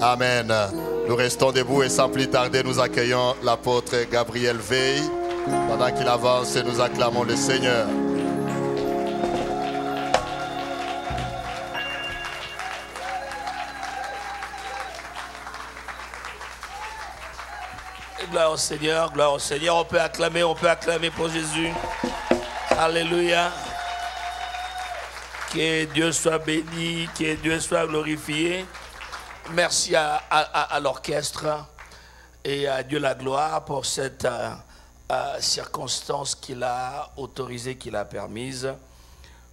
Amen. Nous restons debout et sans plus tarder, nous accueillons l'apôtre Gabriel Veil. Pendant qu'il avance, nous acclamons le Seigneur. Gloire au Seigneur, gloire au Seigneur. On peut acclamer pour Jésus. Alléluia. Que Dieu soit béni, que Dieu soit glorifié. Merci à l'orchestre et à Dieu la gloire pour cette circonstance qu'il a autorisée, qu'il a permise.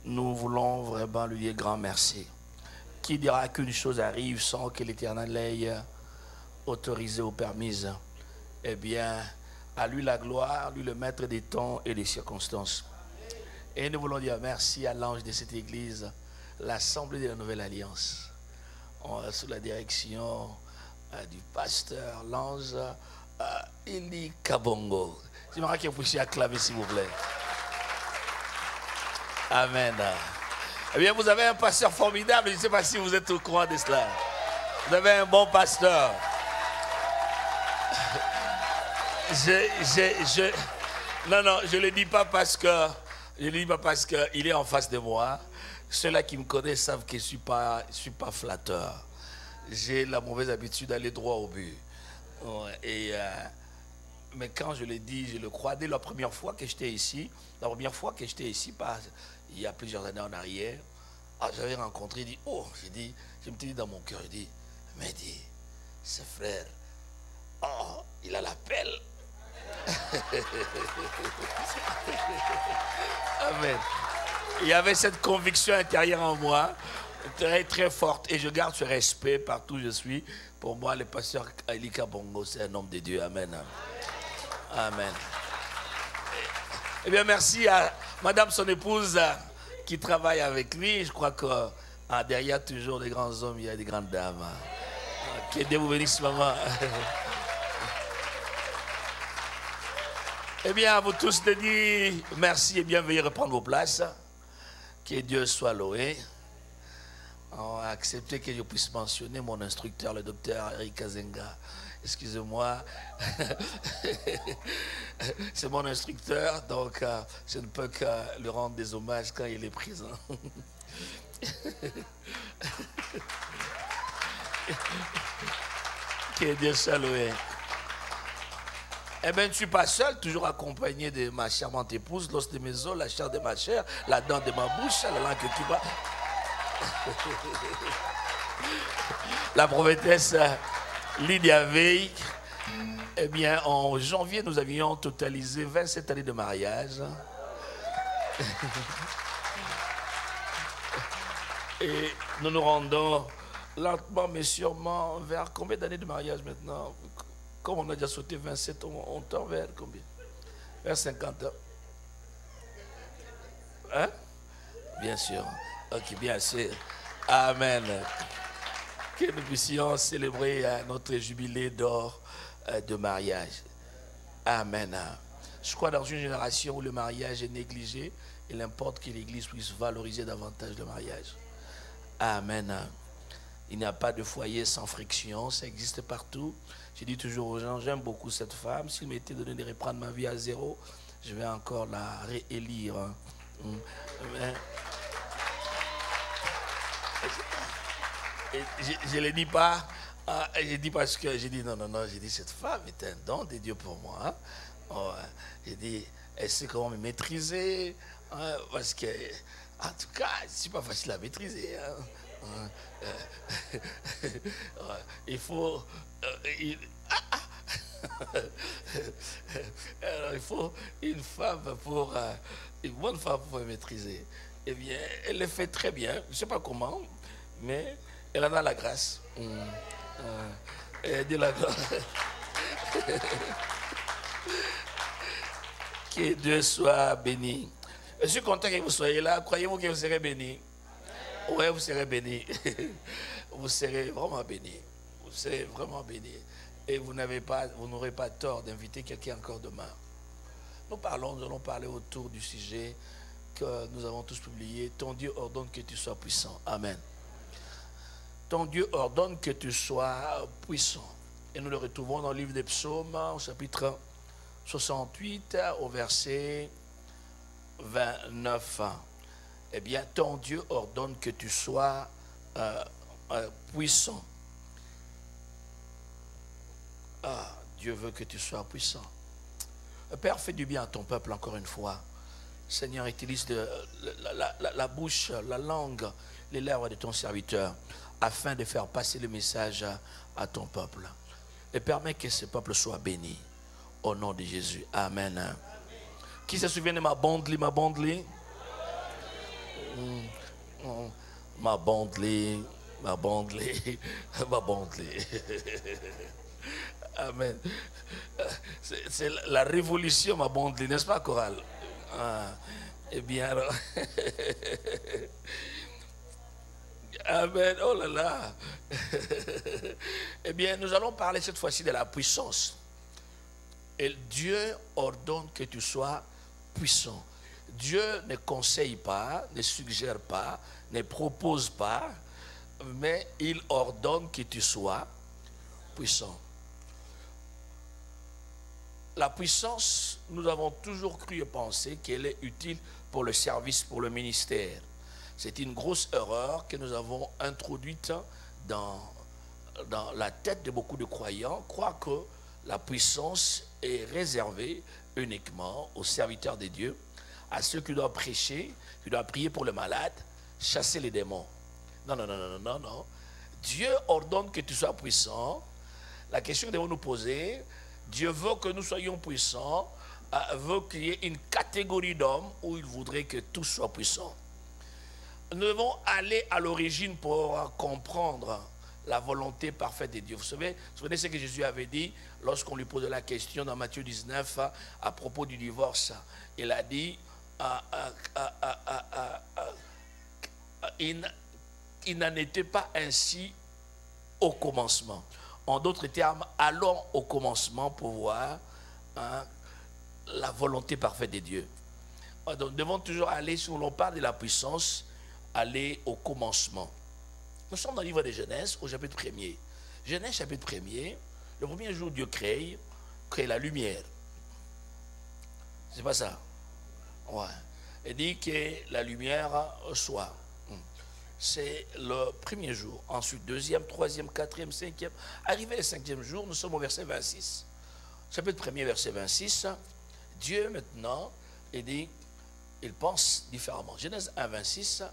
Nous voulons vraiment lui dire grand merci. Qui dira qu'une chose arrive sans que l'Éternel l'ait autorisée ou permise? Eh bien, à lui la gloire, lui le maître des temps et des circonstances. Et nous voulons dire merci à l'ange de cette église, l'Assemblée de la Nouvelle Alliance, sous la direction du pasteur, l'ange Eli Kabongo. J'aimerais que vous puissiez acclamer, s'il vous plaît. Amen. Eh bien, vous avez un pasteur formidable, je ne sais pas si vous êtes au courant de cela. Vous avez un bon pasteur. Non, je ne le dis pas parce que il est en face de moi. Ceux-là qui me connaissent savent que je suis pas flatteur. J'ai la mauvaise habitude d'aller droit au but. Mais quand je le dis, je le crois. Dès la première fois que j'étais ici, il y a plusieurs années en arrière, j'avais rencontré, je me suis dit dans mon cœur, mais ce frère, il a la pelle. Amen. Il y avait cette conviction intérieure en moi, très très forte, et je garde ce respect partout où je suis. Pour moi, le pasteur Eli Kabongo, c'est un homme de Dieu. Amen. Amen. Eh bien, merci à madame, son épouse, qui travaille avec lui. Je crois que derrière toujours des grands hommes, il y a des grandes dames. Que Dieu vous bénisse, maman. Eh bien, à vous tous de dire merci et bien veuillez reprendre vos places. Que Dieu soit loué. On a accepté que je puisse mentionner mon instructeur, le docteur Eric Azenga. Excusez-moi. C'est mon instructeur, donc je ne peux que lui rendre des hommages quand il est présent. Que Dieu soit loué. Eh bien, je ne suis pas seul, toujours accompagné de ma charmante épouse, l'os de mes os, la chair de ma chair, la dent de ma bouche, la langue qui va. La prophétesse Lydia Veil. Eh bien, en janvier, nous avions totalisé 27 années de mariage. Et nous nous rendons lentement, mais sûrement, vers combien d'années de mariage maintenant? Comme on a déjà sauté 27, on tend vers combien? Vers 50 ans. Hein? Bien sûr. Ok, bien sûr. Amen. Que nous puissions célébrer notre jubilé d'or de mariage. Amen. Je crois dans une génération où le mariage est négligé, il importe que l'Église puisse valoriser davantage le mariage. Amen. Il n'y a pas de foyer sans friction, ça existe partout. Je dis toujours aux gens, j'aime beaucoup cette femme. S'il m'était donné de reprendre ma vie à zéro, je vais encore la réélire. Je ne le dis pas, je dis parce que j'ai dit non, j'ai dit cette femme est un don de Dieu pour moi. J'ai dit, elle sait comment me maîtriser, parce que, en tout cas, c'est pas facile à maîtriser. Il faut... Alors, il faut une femme pour... une bonne femme pour maîtriser. Eh bien, elle le fait très bien. Je ne sais pas comment, mais elle en a la grâce. Elle dit la grâce. Que Dieu soit béni. Je suis content que vous soyez là. Croyez-vous que vous serez béni? Oui, vous serez béni. Vous serez vraiment béni. Vous serez vraiment béni. Et vous n'aurez pas tort d'inviter quelqu'un encore demain. Nous allons parler autour du sujet que nous avons tous publié. Ton Dieu ordonne que tu sois puissant. Amen. Ton Dieu ordonne que tu sois puissant. Et nous le retrouvons dans le livre des Psaumes, au chapitre 68, au verset 29. Eh bien, ton Dieu ordonne que tu sois puissant. Ah, Dieu veut que tu sois puissant. Père, fais du bien à ton peuple encore une fois. Seigneur, utilise la bouche, la langue, les lèvres de ton serviteur afin de faire passer le message à ton peuple. Et permets que ce peuple soit béni. Au nom de Jésus. Amen. Amen. Qui se souvient de ma bondely? Ma bondely? Ma bondely. Ma bondely. Ma bondely. Amen. C'est la révolution, ma bondely, n'est-ce pas, chorale? Eh bien, alors. Amen. Oh là là. Eh bien, nous allons parler cette fois-ci de la puissance. Et Dieu ordonne que tu sois puissant. Dieu ne conseille pas, ne suggère pas, ne propose pas, mais il ordonne que tu sois puissant. La puissance, nous avons toujours cru et pensé qu'elle est utile pour le service, pour le ministère. C'est une grosse erreur que nous avons introduite dans la tête de beaucoup de croyants, croient que la puissance est réservée uniquement aux serviteurs de Dieu, à ceux qui doivent prêcher, qui doivent prier pour le malade, chasser les démons. Non, non, non, non, non, non. Dieu ordonne que tu sois puissant. La question que nous devons nous poser, Dieu veut que nous soyons puissants, veut qu'il y ait une catégorie d'hommes où il voudrait que tous soient puissants. Nous devons aller à l'origine pour comprendre la volonté parfaite de Dieu. Vous savez ce que Jésus avait dit lorsqu'on lui posait la question dans Matthieu 19 à propos du divorce. Il a dit il n'en était pas ainsi au commencement. En d'autres termes, allons au commencement pour voir la volonté parfaite de Dieu. Donc, nous devons toujours aller, si l'on parle de la puissance, aller au commencement. Nous sommes dans le livre de Genèse, au chapitre 1er. Genèse, chapitre 1er, le premier jour, Dieu crée la lumière. C'est pas ça? Ouais. Il dit que la lumière soit. C'est le premier jour. Ensuite, deuxième, troisième, quatrième, cinquième. Arrivé le cinquième jour, nous sommes au verset 26. Chapitre 1er, verset 26. Dieu, maintenant, il pense différemment. Genèse 1, 26.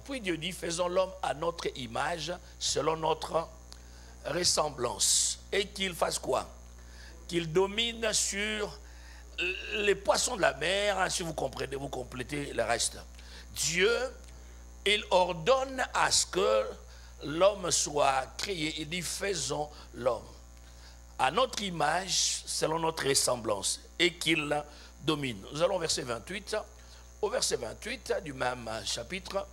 Puis Dieu dit, faisons l'homme à notre image, selon notre ressemblance. Et qu'il fasse quoi? Qu'il domine sur les poissons de la mer, si vous comprenez, vous complétez le reste. Dieu, il ordonne à ce que l'homme soit créé. Il dit, faisons l'homme à notre image, selon notre ressemblance, et qu'il domine. Nous allons au verset 28. Au verset 28 du même chapitre,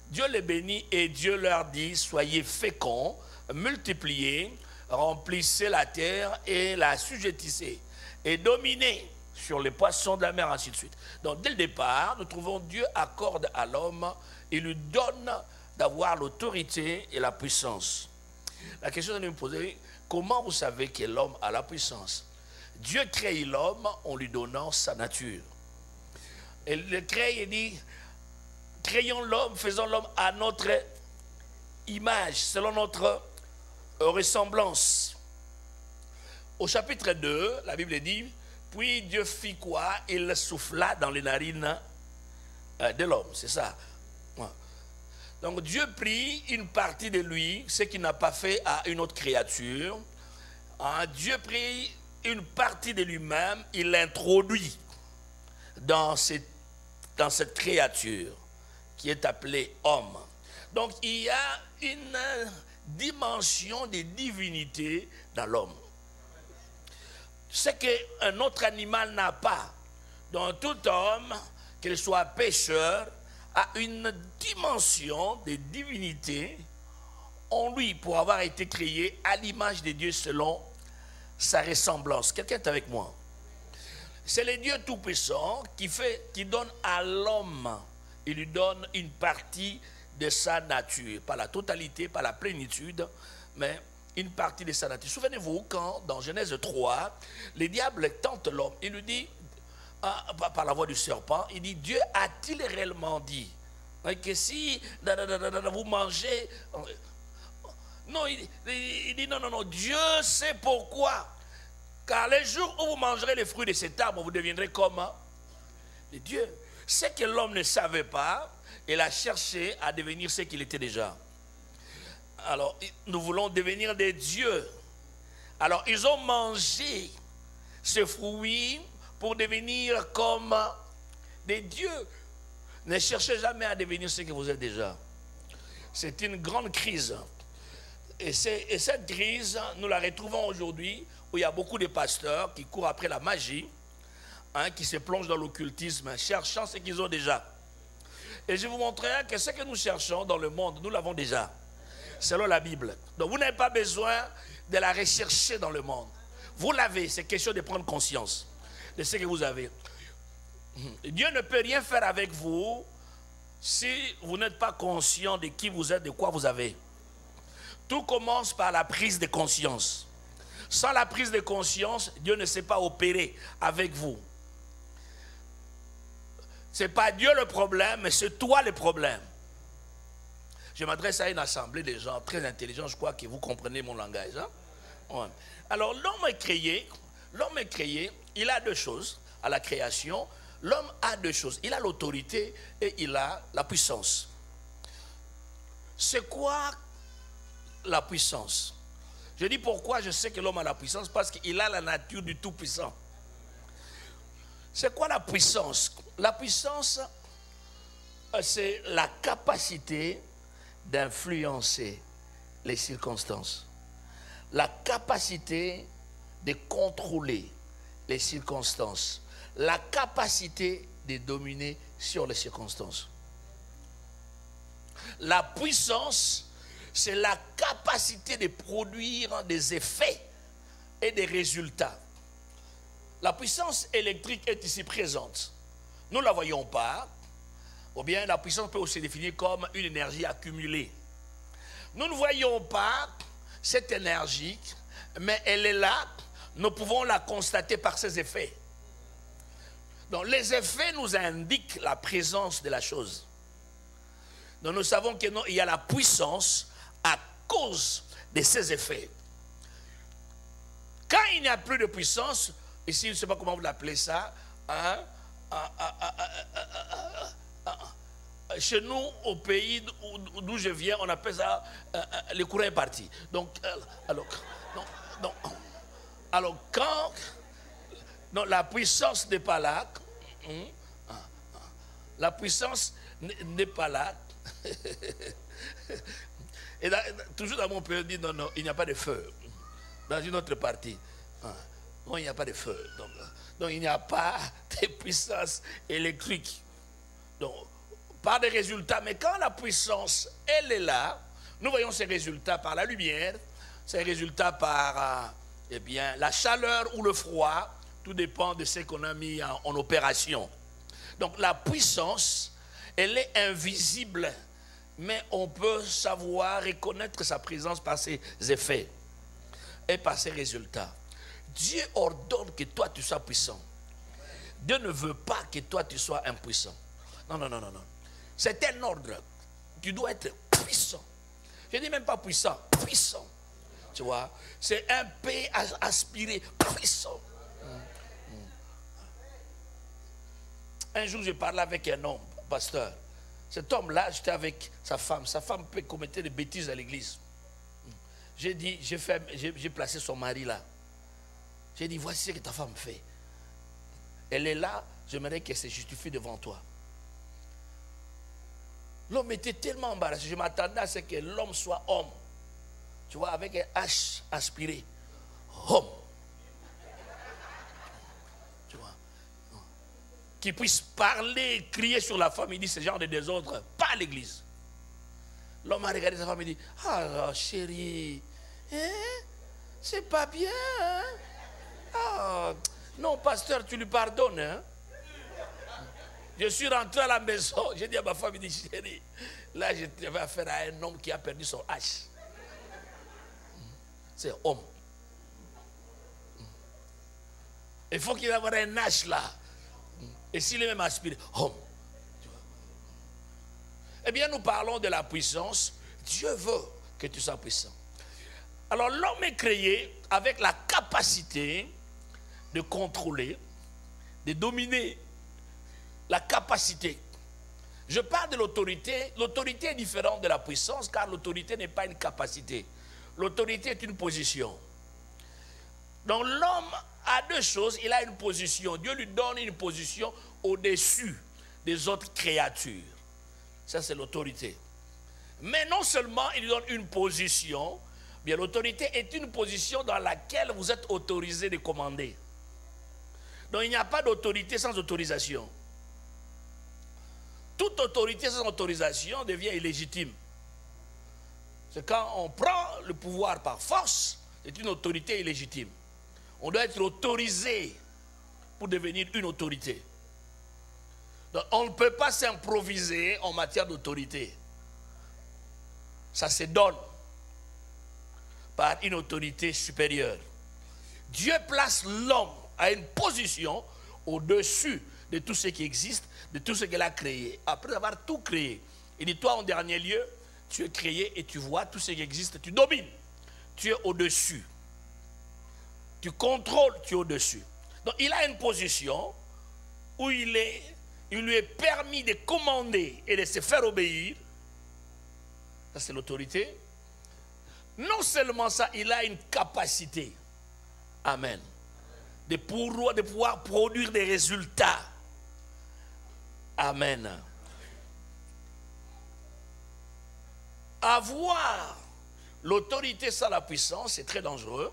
Dieu les bénit et Dieu leur dit, soyez féconds, multipliez, remplissez la terre et la assujettissez, et dominez sur les poissons de la mer, ainsi de suite. Donc dès le départ, nous trouvons Dieu accorde à l'homme, il lui donne d'avoir l'autorité et la puissance. La question de nous poser, comment vous savez que l'homme a la puissance? Dieu crée l'homme en lui donnant sa nature. Il le crée et dit, créons l'homme, faisons l'homme à notre image, selon notre ressemblance. Au chapitre 2, la Bible dit, puis Dieu fit quoi? Il souffla dans les narines de l'homme, c'est ça. Donc Dieu prit une partie de lui, ce qu'il n'a pas fait à une autre créature, Dieu prit une partie de lui-même, il l'introduit dans cette créature qui est appelée homme. Donc il y a une dimension de divinité dans l'homme. Ce qu'un autre animal n'a pas. Donc tout homme, qu'il soit pécheur, a une dimension de divinité en lui pour avoir été créé à l'image de Dieu selon sa ressemblance. Quelqu'un est avec moi? C'est le Dieu Tout-Puissant qui donne à l'homme, il lui donne une partie de sa nature, pas la totalité, pas la plénitude, mais une partie de sa nature. Souvenez-vous quand, dans Genèse 3, le diable tente l'homme, il lui dit, par la voix du serpent, il dit, Dieu a-t-il réellement dit que si vous mangez... Non, il dit, non, Dieu sait pourquoi. Car les jours où vous mangerez les fruits de cet arbre, vous deviendrez comme Dieu. Ce que l'homme ne savait pas, il a cherché à devenir ce qu'il était déjà. Alors, nous voulons devenir des dieux. Alors, ils ont mangé ce fruit pour devenir comme des dieux. Ne cherchez jamais à devenir ce que vous êtes déjà. C'est une grande crise. Et cette crise, nous la retrouvons aujourd'hui, où il y a beaucoup de pasteurs qui courent après la magie, qui se plongent dans l'occultisme, cherchant ce qu'ils ont déjà. Et je vous montrerai que ce que nous cherchons dans le monde, nous l'avons déjà, selon la Bible. Donc vous n'avez pas besoin de la rechercher dans le monde. Vous l'avez, c'est question de prendre conscience de ce que vous avez. Dieu ne peut rien faire avec vous si vous n'êtes pas conscient de qui vous êtes, de quoi vous avez. Tout commence par la prise de conscience. Sans la prise de conscience, Dieu ne sait pas opérer avec vous. Ce n'est pas Dieu le problème, mais c'est toi le problème. Je m'adresse à une assemblée de gens très intelligents, je crois que vous comprenez mon langage. Hein? Ouais. Alors l'homme est créé, il a deux choses à la création. L'homme a deux choses, il a l'autorité et il a la puissance. C'est quoi la puissance? Je dis pourquoi je sais que l'homme a la puissance, parce qu'il a la nature du Tout-Puissant. C'est quoi la puissance? La puissance, c'est la capacité d'influencer les circonstances. La capacité de contrôler les circonstances. La capacité de dominer sur les circonstances. La puissance, c'est la capacité de produire des effets et des résultats. La puissance électrique est ici présente. Nous ne la voyons pas, ou bien la puissance peut aussi se définir comme une énergie accumulée. Nous ne voyons pas cette énergie, mais elle est là, nous pouvons la constater par ses effets. Donc les effets nous indiquent la présence de la chose. Donc nous savons qu'il y a la puissance à cause de ces effets. Quand il n'y a plus de puissance, ici je ne sais pas comment vous l'appelez ça, chez nous, au pays d'où je viens, on appelle ça le courant est parti. Donc, alors quand la puissance n'est pas là, la puissance n'est pas là, et toujours dans mon pays, on dit non, il n'y a pas de feu. Dans une autre partie, non, il n'y a pas de feu. Donc il n'y a pas de puissance électrique. Donc, pas de résultats, mais quand la puissance, elle est là, nous voyons ces résultats par la lumière, ces résultats par la chaleur ou le froid, tout dépend de ce qu'on a mis en opération. Donc la puissance, elle est invisible, mais on peut savoir reconnaître sa présence par ses effets et par ses résultats. Dieu ordonne que toi tu sois puissant. Dieu ne veut pas que toi tu sois impuissant. Non. C'est un ordre. Tu dois être puissant. Je ne dis même pas puissant, puissant. Tu vois, c'est un P aspiré, puissant. Un jour, je parlais avec un homme, pasteur. Cet homme-là, j'étais avec sa femme. Sa femme peut commettre des bêtises à l'église. J'ai dit, j'ai placé son mari là. J'ai dit, voici ce que ta femme fait. Elle est là, j'aimerais qu'elle se justifie devant toi. L'homme était tellement embarrassé. Je m'attendais à ce que l'homme soit homme. Tu vois, avec un H aspiré. Homme. Tu vois. Qui puisse parler, crier sur la femme. Il dit ce genre de désordre, pas à l'église. L'homme a regardé sa femme et dit, ah chérie, hein? C'est pas bien. Hein? Ah, non, pasteur, tu lui pardonnes. Hein? Je suis rentré à la maison, j'ai dit à ma femme, il dit, chérie, là j'avais affaire à un homme qui a perdu son H. C'est homme. Il faut qu'il ait un H là. Et s'il est même aspiré, homme. Eh bien, nous parlons de la puissance. Dieu veut que tu sois puissant. Alors, l'homme est créé avec la capacité de contrôler, de dominer, la capacité. Je parle de l'autorité. L'autorité est différente de la puissance car l'autorité n'est pas une capacité. L'autorité est une position. Donc l'homme a deux choses. Il a une position. Dieu lui donne une position au-dessus des autres créatures. Ça, c'est l'autorité. Mais non seulement il lui donne une position, bien l'autorité est une position dans laquelle vous êtes autorisé de commander. Donc il n'y a pas d'autorité sans autorisation. Toute autorité sans autorisation devient illégitime. C'est quand on prend le pouvoir par force, c'est une autorité illégitime. On doit être autorisé pour devenir une autorité. Donc on ne peut pas s'improviser en matière d'autorité. Ça se donne par une autorité supérieure. Dieu place l'homme à une position au-dessus de tout ce qui existe, de tout ce qu'il a créé. Après avoir tout créé, il dit, toi en dernier lieu, tu es créé et tu vois tout ce qui existe, tu domines. Tu es au-dessus. Tu contrôles, tu es au-dessus. Donc il a une position où il lui est permis de commander et de se faire obéir. Ça c'est l'autorité. Non seulement ça, il a une capacité. Amen. De pouvoir produire des résultats. Amen. Avoir l'autorité sans la puissance, c'est très dangereux.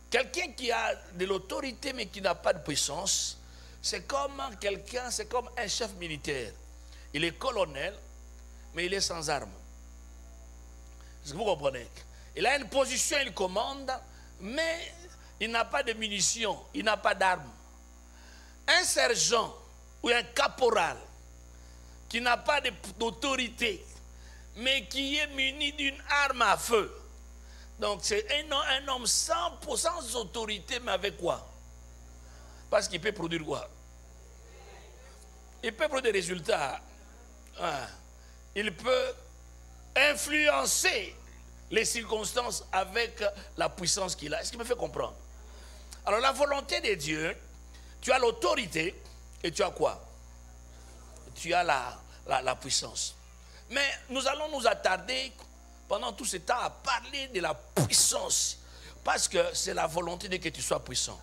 Quelqu'un qui a de l'autorité mais qui n'a pas de puissance, c'est comme un chef militaire. Il est colonel, mais il est sans armes. Est-ce que vous comprenez? Il a une position, il commande, mais il n'a pas de munitions, il n'a pas d'armes. Un sergent ou un caporal qui n'a pas d'autorité, mais qui est muni d'une arme à feu. Donc c'est un homme sans autorité, mais avec quoi? Parce qu'il peut produire quoi? Il peut produire des résultats. Il peut influencer les circonstances avec la puissance qu'il a. Est-ce qu'il me fait comprendre? Alors la volonté de Dieu, tu as l'autorité et tu as quoi? Tu as la puissance. Mais nous allons nous attarder pendant tout ce temps à parler de la puissance. Parce que c'est la volonté de que tu sois puissant.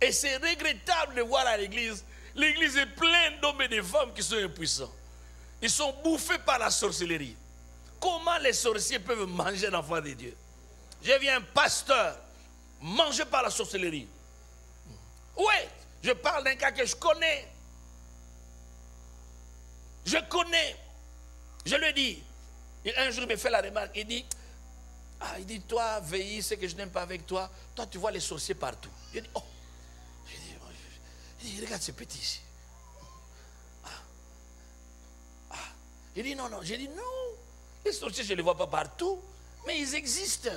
Et c'est regrettable de voir à l'église, l'église est pleine d'hommes et de femmes qui sont impuissants. Ils sont bouffés par la sorcellerie. Comment les sorciers peuvent manger l'enfant de Dieu? J'ai vu un pasteur mangé par la sorcellerie. Oui, je parle d'un cas que je connais. Je connais. Je le dis. Un jour, il me fait la remarque. Il dit, toi, veille, ce que je n'aime pas avec toi. Toi, tu vois les sorciers partout. Je dis, oh. Je dis, regarde ce petit ici. Il dit, non. J'ai dit, non. Les sorciers, je ne les vois pas partout. Mais ils existent.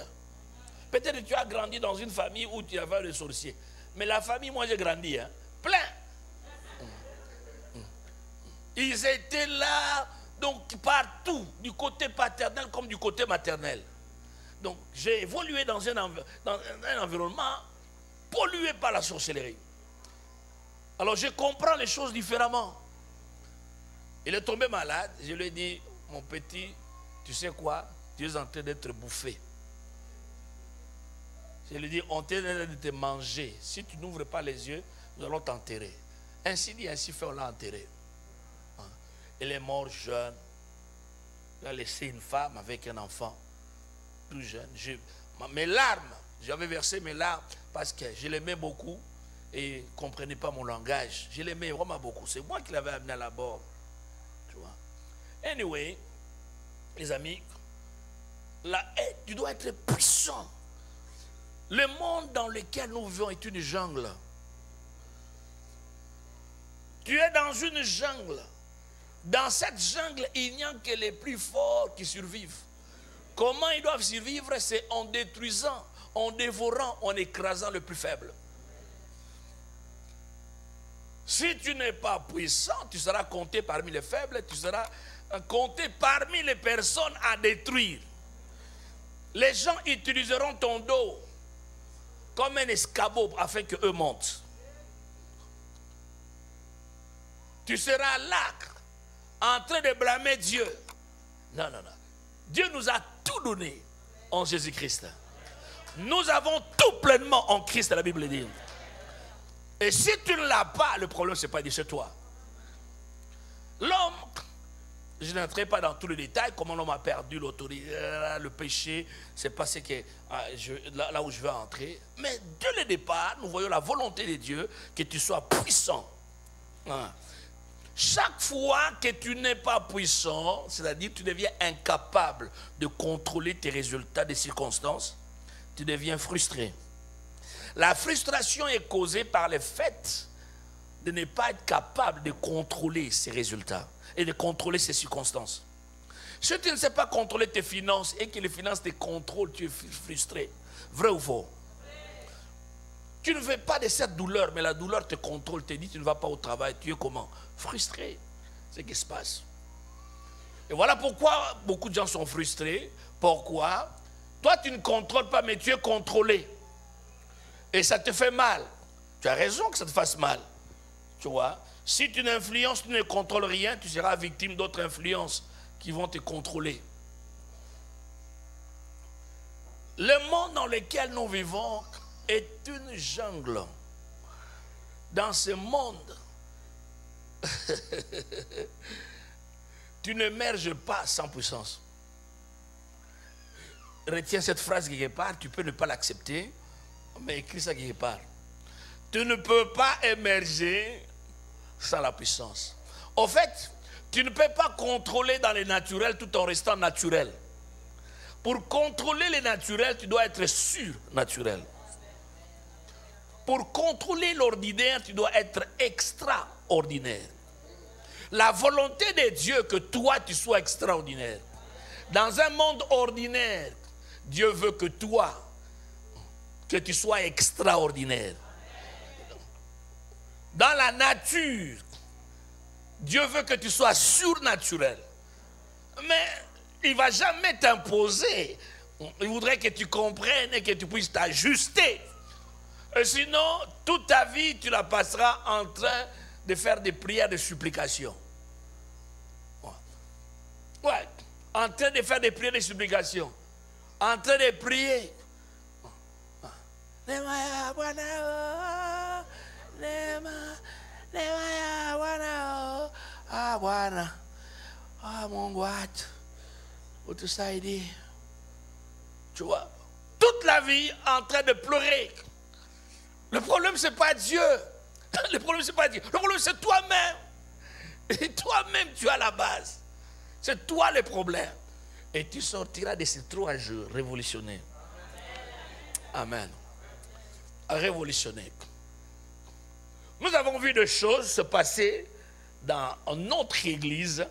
Peut-être que tu as grandi dans une famille où tu avais des sorciers. Mais la famille, moi, j'ai grandi, plein. Ils étaient là, donc partout, du côté paternel comme du côté maternel. Donc j'ai évolué dans un environnement pollué par la sorcellerie. Alors je comprends les choses différemment. Il est tombé malade, je lui ai dit, mon petit, tu sais quoi, tu es en train d'être bouffé. Je lui dis, on est en train de te manger. Si tu n'ouvres pas les yeux, nous allons t'enterrer. Ainsi dit, ainsi fait, on l'a enterré. Il est mort jeune. Il a laissé une femme avec un enfant, tout jeune. Mes larmes, j'avais versé mes larmes parce que je l'aimais beaucoup et il ne comprenait pas mon langage. Je l'aimais vraiment beaucoup. C'est moi qui l'avais amené à la bord. Tu vois. Anyway, les amis, tu dois être puissant. Le monde dans lequel nous vivons est une jungle. Tu es dans une jungle. Dans cette jungle, il n'y a que les plus forts qui survivent. Comment ils doivent survivre? C'est en détruisant, en dévorant, en écrasant le plus faible. Si tu n'es pas puissant, tu seras compté parmi les faibles, tu seras compté parmi les personnes à détruire. Les gens utiliseront ton dos comme un escabeau afin qu'eux montent. Tu seras là en train de blâmer Dieu. Non, non, non. Dieu nous a tout donné en Jésus-Christ. Nous avons tout pleinement en Christ, la Bible dit. Et si tu ne l'as pas, le problème, ce n'est pas dit chez toi. L'homme, je n'entrerai pas dans tous les détails, comment l'homme a perdu l'autorité, le péché, c'est passé que là où je vais entrer. Mais dès le départ, nous voyons la volonté de Dieu que tu sois puissant. Chaque fois que tu n'es pas puissant, c'est-à-dire que tu deviens incapable de contrôler tes résultats des circonstances, tu deviens frustré. La frustration est causée par le fait de ne pas être capable de contrôler ces résultats et de contrôler ces circonstances. Si tu ne sais pas contrôler tes finances et que les finances te contrôlent, tu es frustré. Vrai ou faux? Tu ne veux pas de cette douleur, mais la douleur te contrôle, te dit tu ne vas pas au travail, tu es comment? Frustré. C'est ce qui se passe. Et voilà pourquoi beaucoup de gens sont frustrés. Pourquoi? Toi tu ne contrôles pas, mais tu es contrôlé. Et ça te fait mal. Tu as raison que ça te fasse mal. Tu vois? Si tu n'influences, tu ne contrôles rien, tu seras victime d'autres influences qui vont te contrôler. Le monde dans lequel nous vivons est une jungle. Dans ce monde, tu n'émerges pas sans puissance. Retiens cette phrase quelque part, tu peux ne pas l'accepter, mais écris ça quelque part. Tu ne peux pas émerger sans la puissance. En fait, tu ne peux pas contrôler dans le naturel tout en restant naturel. Pour contrôler le naturel, tu dois être surnaturel. Pour contrôler l'ordinaire, tu dois être extraordinaire. La volonté de Dieu que toi, tu sois extraordinaire. Dans un monde ordinaire, Dieu veut que toi, que tu sois extraordinaire. Dans la nature, Dieu veut que tu sois surnaturel. Mais il ne va jamais t'imposer. Il voudrait que tu comprennes et que tu puisses t'ajuster. Et sinon, toute ta vie, tu la passeras en train de faire des prières de supplication. Ouais. En train de faire des prières de supplication. En train de prier. Mon Gouat, tu vois, toute la vie en train de pleurer. Le problème, ce n'est pas Dieu. Le problème, ce n'est pas Dieu. Le problème, c'est toi-même. Et toi-même, tu as la base. C'est toi le problème. Et tu sortiras de ces 3 jours révolutionnés. Amen. Révolutionner. Nous avons vu des choses se passer dans notre église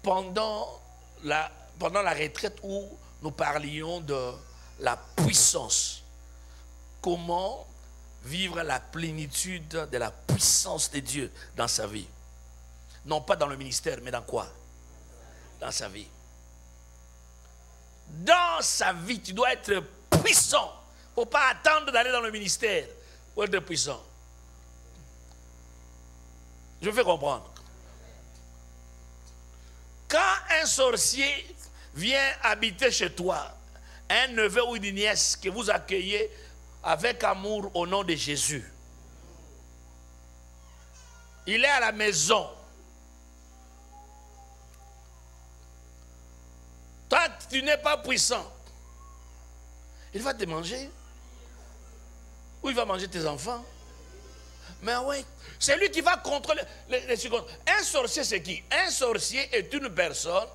pendant la retraite où nous parlions de la puissance. Comment vivre la plénitude de la puissance de Dieu dans sa vie. Non pas dans le ministère, mais dans quoi? Dans sa vie. Dans sa vie, tu dois être puissant. Il ne faut pas attendre d'aller dans le ministère pour être puissant. Je fais comprendre. Quand un sorcier vient habiter chez toi, un neveu ou une nièce que vous accueillez avec amour au nom de Jésus. Il est à la maison. Toi, tu n'es pas puissant. Il va te manger. Ou il va manger tes enfants. Mais oui, c'est lui qui va contrôler les circonstances. Un sorcier, c'est qui? Un sorcier est une personne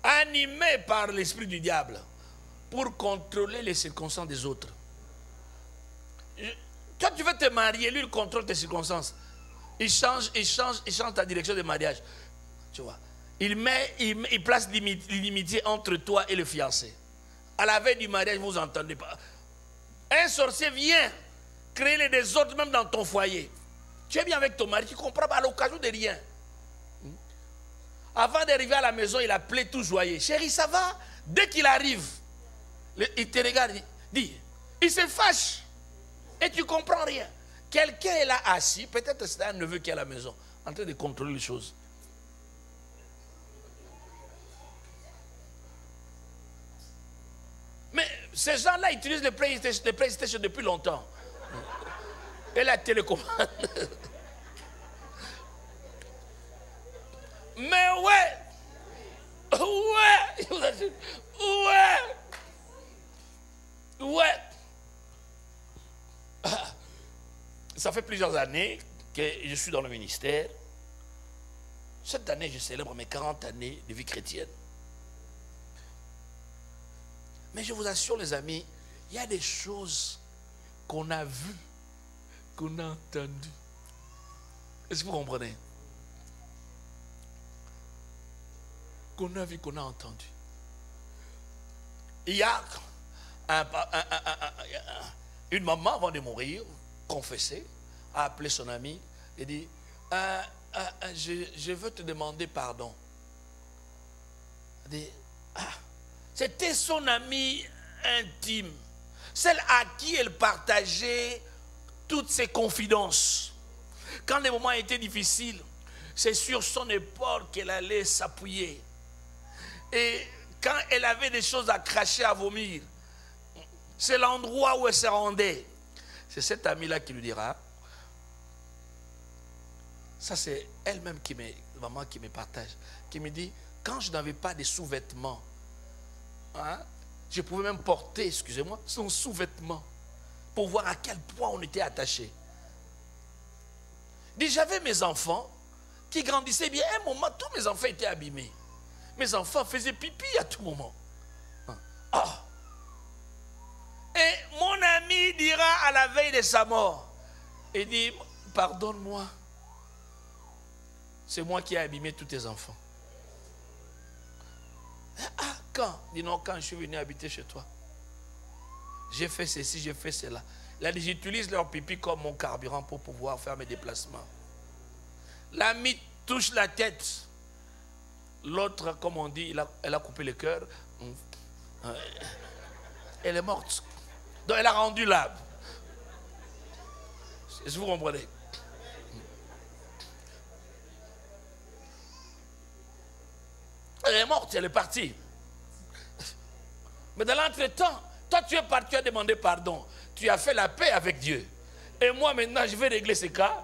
animée par l'esprit du diable pour contrôler les circonstances des autres. Quand tu veux te marier, lui, il contrôle tes circonstances. Il change ta direction de mariage. Tu vois. Il place l'inimitié entre toi et le fiancé. À la veille du mariage, vous entendez pas. Un sorcier vient créer les désordres même dans ton foyer. Tu es bien avec ton mari, tu ne comprends pas à l'occasion de rien. Avant d'arriver à la maison, il appelait tout joyeux. Chérie, ça va? Dès qu'il arrive, il te regarde, il se fâche. Et tu ne comprends rien. Quelqu'un est là assis, peut-être c'est un neveu qui est à la maison, en train de contrôler les choses. Mais ces gens-là utilisent les PlayStation depuis longtemps. Et la télécommande. Mais ouais. Ça fait plusieurs années que je suis dans le ministère. Cette année, je célèbre mes 40 années de vie chrétienne. Mais je vous assure, les amis, il y a des choses qu'on a vues, qu'on a entendues. Est-ce que vous comprenez? Qu'on a vu, qu'on a entendu. Il y a une maman, avant de mourir, confessée, a appelé son ami et dit, je veux te demander pardon. Elle dit, c'était son amie intime, celle à qui elle partageait toutes ses confidences. Quand les moments étaient difficiles, c'est sur son épaule qu'elle allait s'appuyer. Et quand elle avait des choses à cracher, à vomir, c'est l'endroit où elle se rendait. C'est cette amie-là qui lui dira, ça c'est elle-même maman qui me partage, qui me dit, quand je n'avais pas de sous-vêtements, je pouvais même porter, excusez-moi, son sous-vêtement pour voir à quel point on était attachés. J'avais mes enfants qui grandissaient bien. À un moment, tous mes enfants étaient abîmés. Mes enfants faisaient pipi à tout moment. Et mon ami dira à la veille de sa mort, il dit, pardonne-moi, c'est moi qui ai abîmé tous tes enfants. Quand? Dis non, quand je suis venu habiter chez toi. J'ai fait ceci, j'ai fait cela. Là, j'utilise leur pipi comme mon carburant pour pouvoir faire mes déplacements. L'ami touche la tête. L'autre, comme on dit, elle a coupé le cœur. Elle est morte. Donc elle a rendu l'âme. Est-ce que vous comprenez? Elle est morte, elle est partie. Mais dans l'entretemps, toi tu es parti, tu as demandé pardon. Tu as fait la paix avec Dieu. Et moi maintenant, je vais régler ce cas.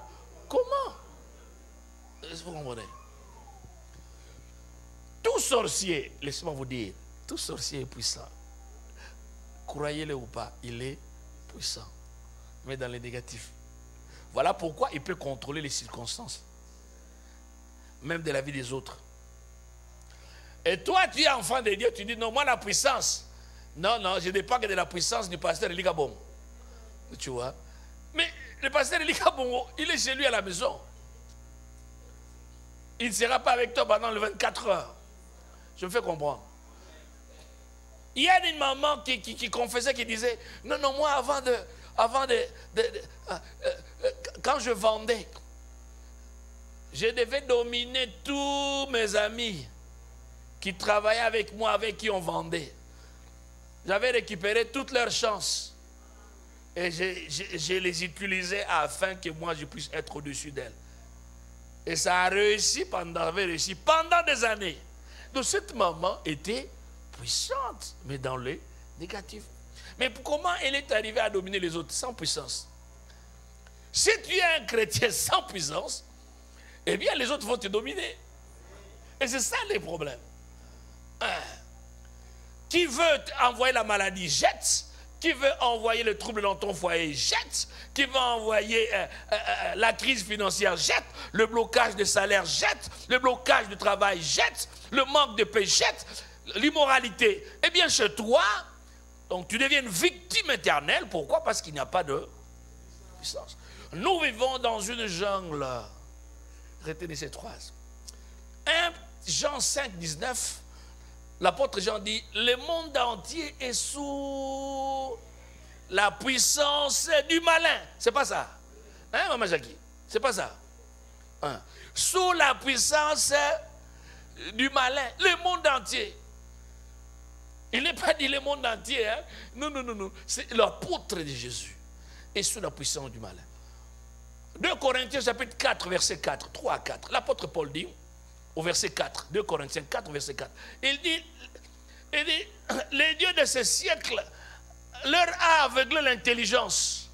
Comment? Est-ce que vous comprenez? Tout sorcier, laissez-moi vous dire, tout sorcier est puissant. Croyez-le ou pas, il est puissant. Mais dans les négatifs. Voilà pourquoi il peut contrôler les circonstances. Même de la vie des autres. Et toi, tu es enfant de Dieu, tu dis, non, moi la puissance. Non, non, je ne dépends que de la puissance du pasteur Eli Kabongo. Tu vois? Mais le pasteur Eli Kabongo, il est chez lui à la maison. Il ne sera pas avec toi pendant les 24 heures. Je me fais comprendre. Il y a une maman qui confessait, qui disait, non, non, moi quand je vendais, je devais dominer tous mes amis qui travaillaient avec moi, avec qui on vendait. J'avais récupéré toutes leurs chances. Et je les utilisais afin que moi je puisse être au-dessus d'elles. Et ça avait réussi pendant des années. Donc cette maman était puissante, mais dans le négatif. Mais comment elle est arrivée à dominer les autres sans puissance? Si tu es un chrétien sans puissance, eh bien les autres vont te dominer. Et c'est ça les problèmes. Qui veut envoyer la maladie, jette. Qui veut envoyer le trouble dans ton foyer, jette. Qui veut envoyer la crise financière, jette. Le blocage de salaire, jette. Le blocage de travail, jette. Le manque de paix, jette. L'immoralité. Eh bien, chez toi, donc tu deviens une victime éternelle. Pourquoi? Parce qu'il n'y a pas de puissance. Nous vivons dans une jungle. Retenez cette phrase. 1 Jean 5, 19. L'apôtre Jean dit, le monde entier est sous la puissance du malin. C'est pas ça? Hein, Maman Jackie? C'est pas ça? Hein? Sous la puissance du malin. Le monde entier. Il n'est pas dit le monde entier. Hein? Non, non, non, non. C'est l'apôtre de Jésus. Et sous la puissance du malin. 2 Corinthiens chapitre 4, verset 4. 3 à 4. L'apôtre Paul dit, au verset 4, 2 Corinthiens 4, verset 4. Il dit, les dieux de ce siècle leur a aveuglé l'intelligence.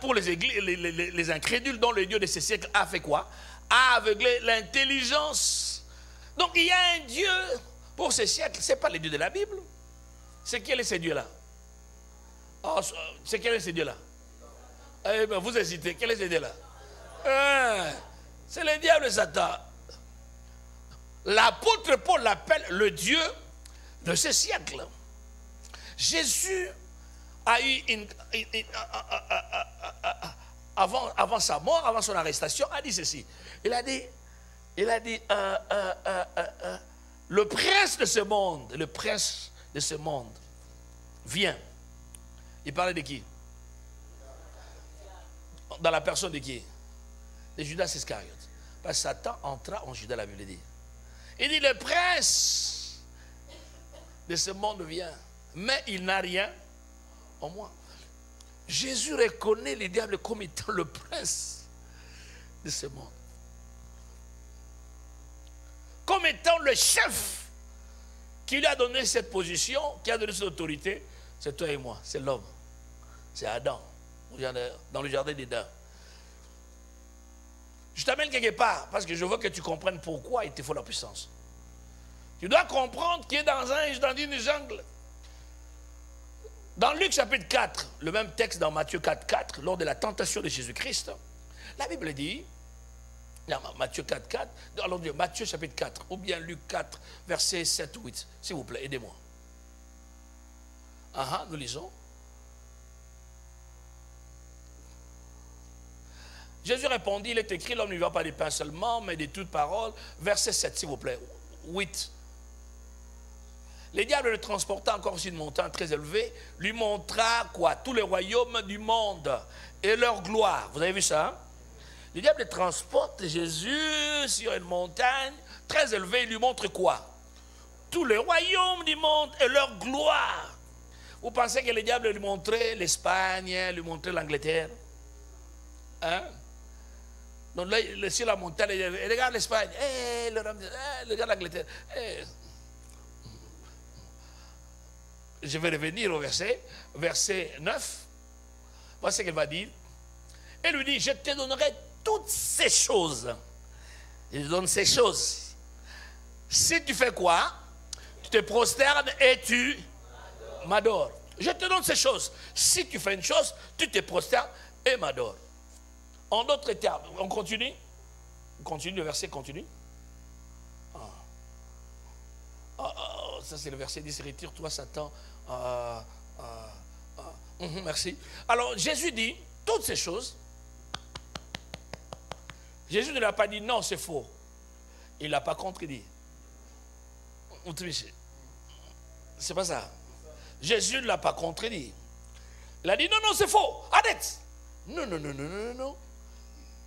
Pour les incrédules, dont le Dieu de ce siècle a fait quoi? A aveuglé l'intelligence. Donc il y a un Dieu pour ce siècle. Ce n'est pas le Dieu de la Bible. C'est quel est ce Dieu-là? Oh, c'est quel est ce Dieu-là? Eh bien, vous hésitez. Quel est ce Dieu-là? C'est le diable Satan. L'apôtre Paul l'appelle le Dieu de ce siècle. Jésus a eu avant sa mort, avant son arrestation, a dit ceci. Il a dit, le prince de ce monde vient. Il parlait de qui? Dans la personne de qui? De Judas Iscariote. Parce que Satan entra en Judas, la Bible dit. Il dit, le prince de ce monde vient, mais il n'a rien en moi. Jésus reconnaît le diable comme étant le prince de ce monde. Comme étant le chef qui lui a donné cette position, qui a donné cette autorité, c'est toi et moi, c'est l'homme. C'est Adam, dans le jardin d'Éden. Je t'amène quelque part parce que je veux que tu comprennes pourquoi il te faut la puissance. Tu dois comprendre qu'il est dans une jungle. Dans Luc chapitre 4, le même texte dans Matthieu 4, 4, lors de la tentation de Jésus-Christ, la Bible dit, Matthieu 4, 4, alors Matthieu chapitre 4, ou bien Luc 4, versets 7 ou 8, s'il vous plaît, aidez-moi. Nous lisons. Jésus répondit, il est écrit, l'homme ne vivra pas de pain seulement, mais de toute parole. Verset 7, s'il vous plaît. 8. Le diable le transporta encore sur une montagne très élevée, lui montra quoi? Tous les royaumes du monde et leur gloire. Vous avez vu ça? Hein? Le diable transporte Jésus sur une montagne très élevée, il lui montre quoi? Tous les royaumes du monde et leur gloire. Vous pensez que le diable lui montrait l'Espagne, lui montrait l'Angleterre? Hein? Donc là, sur la montagne, il regarde l'Espagne, regarde l'Angleterre. Je vais revenir au verset 9. Voici ce qu'elle va dire. Elle lui dit, je te donnerai toutes ces choses. Je te donne ces choses. Si tu fais quoi? Tu te prosternes et tu m'adores. Je te donne ces choses. Si tu fais une chose, tu te prosternes et m'adores. En d'autres termes, on continue? On continue, le verset continue. Ça c'est le verset 10, retire-toi Satan. Merci. Alors Jésus dit, toutes ces choses, Jésus ne l'a pas dit non, c'est faux. Il ne l'a pas contredit. C'est pas ça. Jésus ne l'a pas contredit. Il a dit non, non, c'est faux. Arrête. Non, non, non, non, non, non.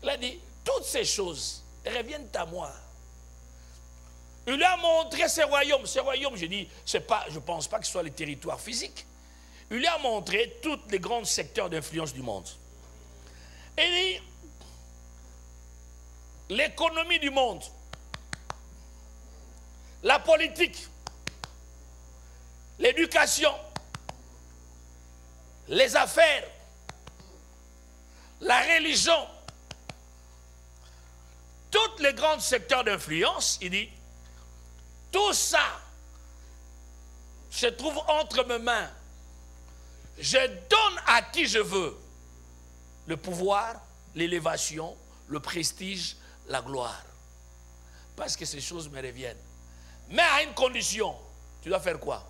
Il a dit, toutes ces choses reviennent à moi. Il lui a montré ses royaumes. Ces royaumes, je dis, je ne pense pas que ce soit les territoires physiques. Il lui a montré tous les grands secteurs d'influence du monde. Et il dit, l'économie du monde, la politique, l'éducation, les affaires, la religion, tous les grands secteurs d'influence, il dit, tout ça se trouve entre mes mains. Je donne à qui je veux le pouvoir, l'élévation, le prestige, la gloire. Parce que ces choses me reviennent. Mais à une condition, tu dois faire quoi?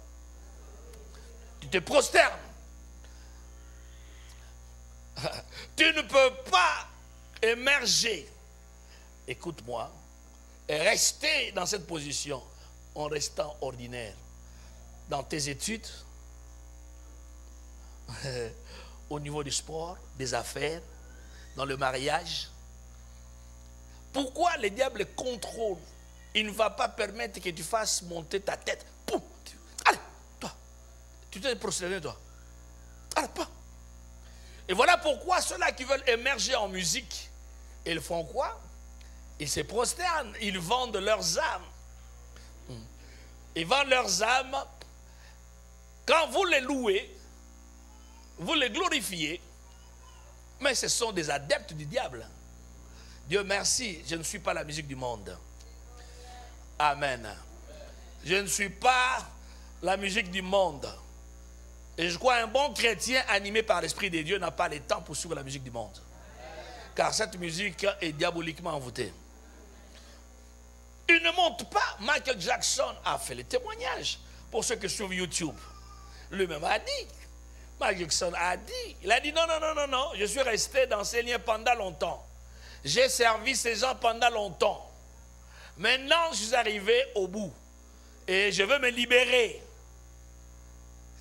Tu te prosternes. Tu ne peux pas émerger, écoute-moi, et rester dans cette position en restant ordinaire. Dans tes études, au niveau du sport, des affaires, dans le mariage. Pourquoi le diable contrôle? Il ne va pas permettre que tu fasses monter ta tête. Poum. Allez, toi, tu t'es prosterné, toi. Allez, pas. Et voilà pourquoi ceux-là qui veulent émerger en musique, ils font quoi? Ils se prosternent, ils vendent leurs âmes. Ils vendent leurs âmes. Quand vous les louez, vous les glorifiez, mais ce sont des adeptes du diable. Dieu merci, je ne suis pas la musique du monde. Amen. Je ne suis pas la musique du monde. Et je crois qu'un bon chrétien animé par l'Esprit de Dieu n'a pas le temps pour suivre la musique du monde. Car cette musique est diaboliquement envoûtée. Il ne monte pas. Michael Jackson a fait le témoignage pour ceux qui suivent YouTube. Lui-même a dit. Michael Jackson a dit. Il a dit non, non, non, non, non. Je suis resté dans ces liens pendant longtemps. J'ai servi ces gens pendant longtemps. Maintenant, je suis arrivé au bout. Et je veux me libérer.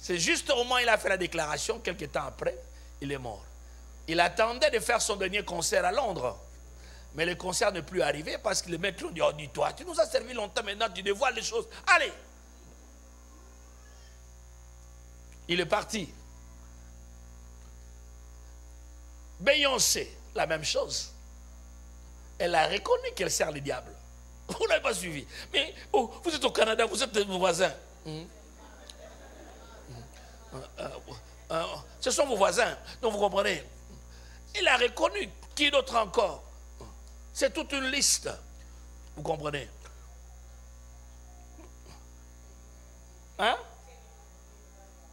C'est juste au moment où il a fait la déclaration, quelques temps après, il est mort. Il attendait de faire son dernier concert à Londres. Mais le concert n'est plus arrivé parce que le maître lui dit, oh, dis-toi, tu nous as servi longtemps, maintenant tu dévoiles les choses. Allez! Il est parti. Beyoncé, la même chose. Elle a reconnu qu'elle sert le diable. Vous n'avez pas suivi. Mais oh, vous êtes au Canada, vous êtes vos voisins. Ce sont vos voisins, donc vous comprenez. Il a reconnu. Qui d'autre encore? C'est toute une liste. Vous comprenez? Hein?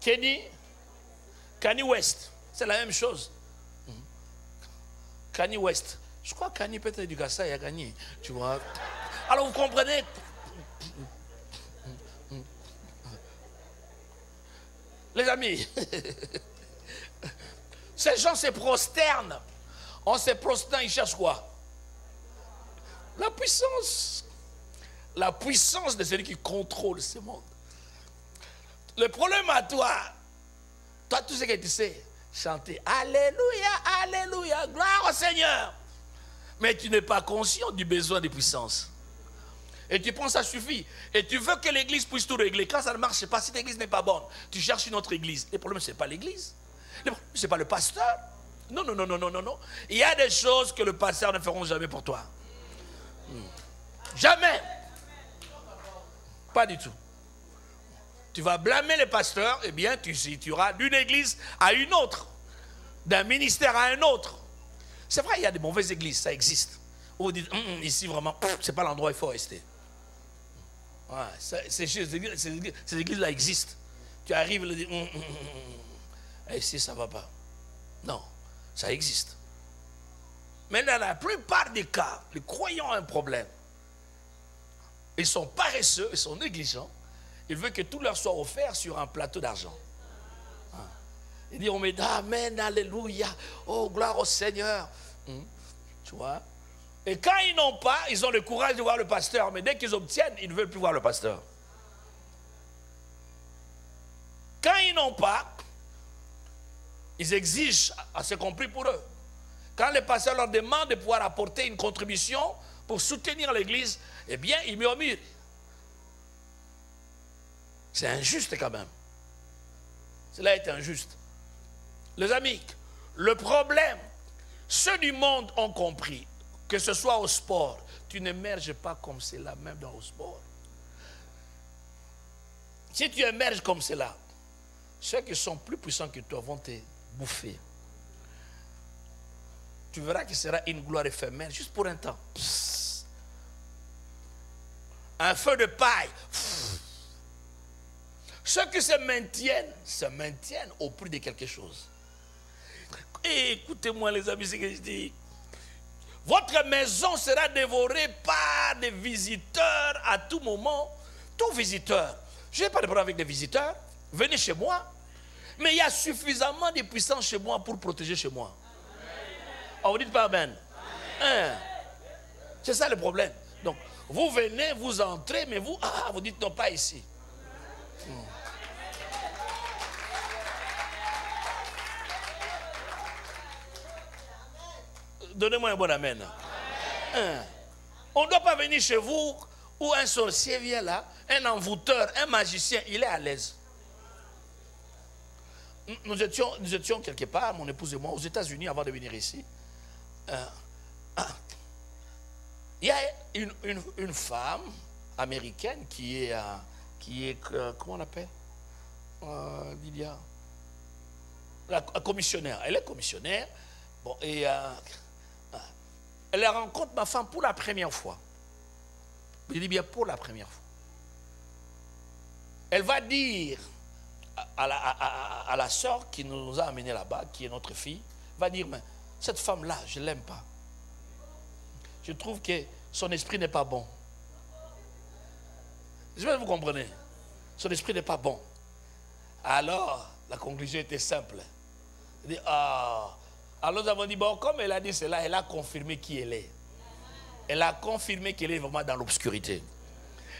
Kanye West. C'est la même chose. Kanye West. Je crois que Kanye peut-être du Gassa, il a gagné. Tu vois? Alors vous comprenez? Les amis, ces gens se prosternent. On se prosterne, ils cherchent quoi? La puissance. La puissance de celui qui contrôle ce monde. Le problème à toi, tout ce que tu sais, chanter Alléluia, Alléluia, gloire au Seigneur. Mais tu n'es pas conscient du besoin de puissance. Et tu penses que ça suffit. Et tu veux que l'église puisse tout régler. Quand ça ne marche pas, si l'église n'est pas bonne, tu cherches une autre église. Le problème, ce n'est pas l'église. Le problème, ce n'est pas le pasteur. Non, non, non, non, non, non, non. Il y a des choses que le pasteur ne feront jamais pour toi. Jamais. Pas du tout. Tu vas blâmer le pasteur, eh bien, tu situeras d'une église à une autre. D'un ministère à un autre. C'est vrai, il y a des mauvaises églises, ça existe. Où vous dites, ici vraiment, ce n'est pas l'endroit où il faut rester. Ouais, ces églises-là existent. Tu arrives et dis, ici ça ne va pas. Non, ça existe. Mais dans la plupart des cas, les croyants ont un problème. Ils sont paresseux, ils sont négligents. Ils veulent que tout leur soit offert sur un plateau d'argent. Ils disent, on met Amen, Alléluia, oh gloire au Seigneur. Tu vois? Et quand ils n'ont pas, ils ont le courage de voir le pasteur. Mais dès qu'ils obtiennent, ils ne veulent plus voir le pasteur. Quand ils n'ont pas, ils exigent assez compris pour eux. Quand le pasteur leur demande de pouvoir apporter une contribution pour soutenir l'église, eh bien, ils murmurent. C'est injuste quand même. Cela est injuste. Les amis, le problème, ceux du monde ont compris Que ce soit au sport, tu n'émerges pas comme cela, même dans le sport. Si tu émerges comme cela, ceux qui sont plus puissants que toi vont te bouffer. Tu verras que ce sera une gloire éphémère, juste pour un temps. Psst. Un feu de paille. Psst. Ceux qui se maintiennent au prix de quelque chose. Et écoutez-moi les amis, c'est ce que je dis. Votre maison sera dévorée par des visiteurs à tout moment. Tout visiteur. Je n'ai pas de problème avec des visiteurs. Venez chez moi. Mais il y a suffisamment de puissance chez moi pour protéger chez moi. Oh, vous dites pas amen. C'est ça le problème. Donc, vous venez, vous entrez, mais vous dites non, pas ici. Donnez-moi un bon amen. On ne doit pas venir chez vous où un sorcier vient là, un envoûteur, un magicien, il est à l'aise. Nous étions quelque part, mon épouse et moi, aux États-Unis avant de venir ici. Il y a une femme américaine qui est comment on appelle Lydia, la commissionnaire. Elle est commissionnaire. Bon, et elle rencontre ma femme pour la première fois. Je dis bien pour la première fois. Elle va dire à la sœur qui nous a amenés là-bas, qui est notre fille, va dire, mais cette femme-là, je ne l'aime pas. Je trouve que son esprit n'est pas bon. Je vais vous comprendre. Son esprit n'est pas bon. Alors, la conclusion était simple. Elle dit, alors nous avons dit, bon, comme elle a dit cela, elle a confirmé qui elle est. Elle a confirmé qu'elle est vraiment dans l'obscurité.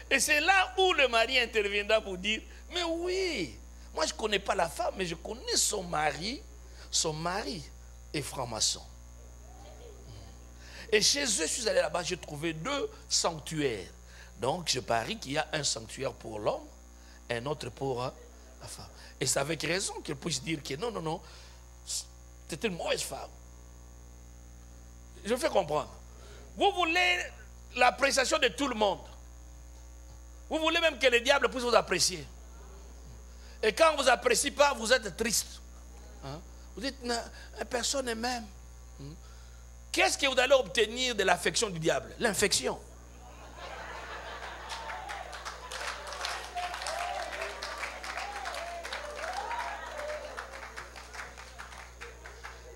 Et c'est là où le mari interviendra pour dire, mais oui, moi je ne connais pas la femme, mais je connais son mari. Son mari est franc-maçon. Et chez eux, je suis allé là-bas, j'ai trouvé 2 sanctuaires. Donc je parie qu'il y a un sanctuaire pour l'homme, un autre pour la femme. Et c'est avec raison qu'elle puisse dire que non, non, non, c'est une mauvaise femme. Je vous fais comprendre. Vous voulez l'appréciation de tout le monde. Vous voulez même que le diable puisse vous apprécier. Et quand on ne vous apprécie pas, vous êtes triste. Vous dites, personne ne m'aime. Qu'est-ce que vous allez obtenir de l'affection du diable? L'infection.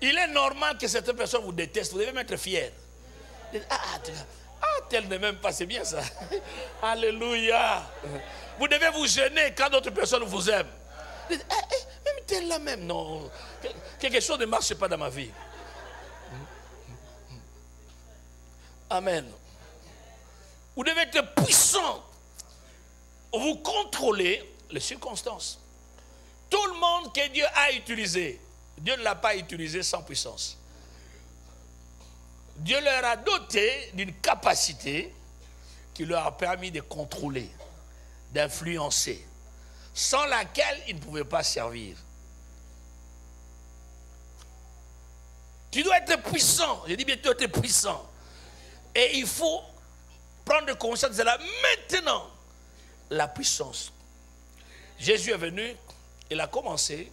Il est normal que certaines personnes vous détestent. Vous devez même être fiers. Tel ne m'aime pas, c'est bien ça. Alléluia. Vous devez vous gêner quand d'autres personnes vous aiment. Même tel là même, non. Quelque chose ne marche pas dans ma vie. Amen. Vous devez être puissant. Vous contrôlez les circonstances. Tout le monde que Dieu a utilisé, Dieu ne l'a pas utilisé sans puissance. Dieu leur a doté d'une capacité qui leur a permis de contrôler, d'influencer, sans laquelle ils ne pouvaient pas servir. Tu dois être puissant. Je dis bien, tu dois être puissant. Et il faut prendre conscience de cela maintenant. La puissance. Jésus est venu, il a commencé,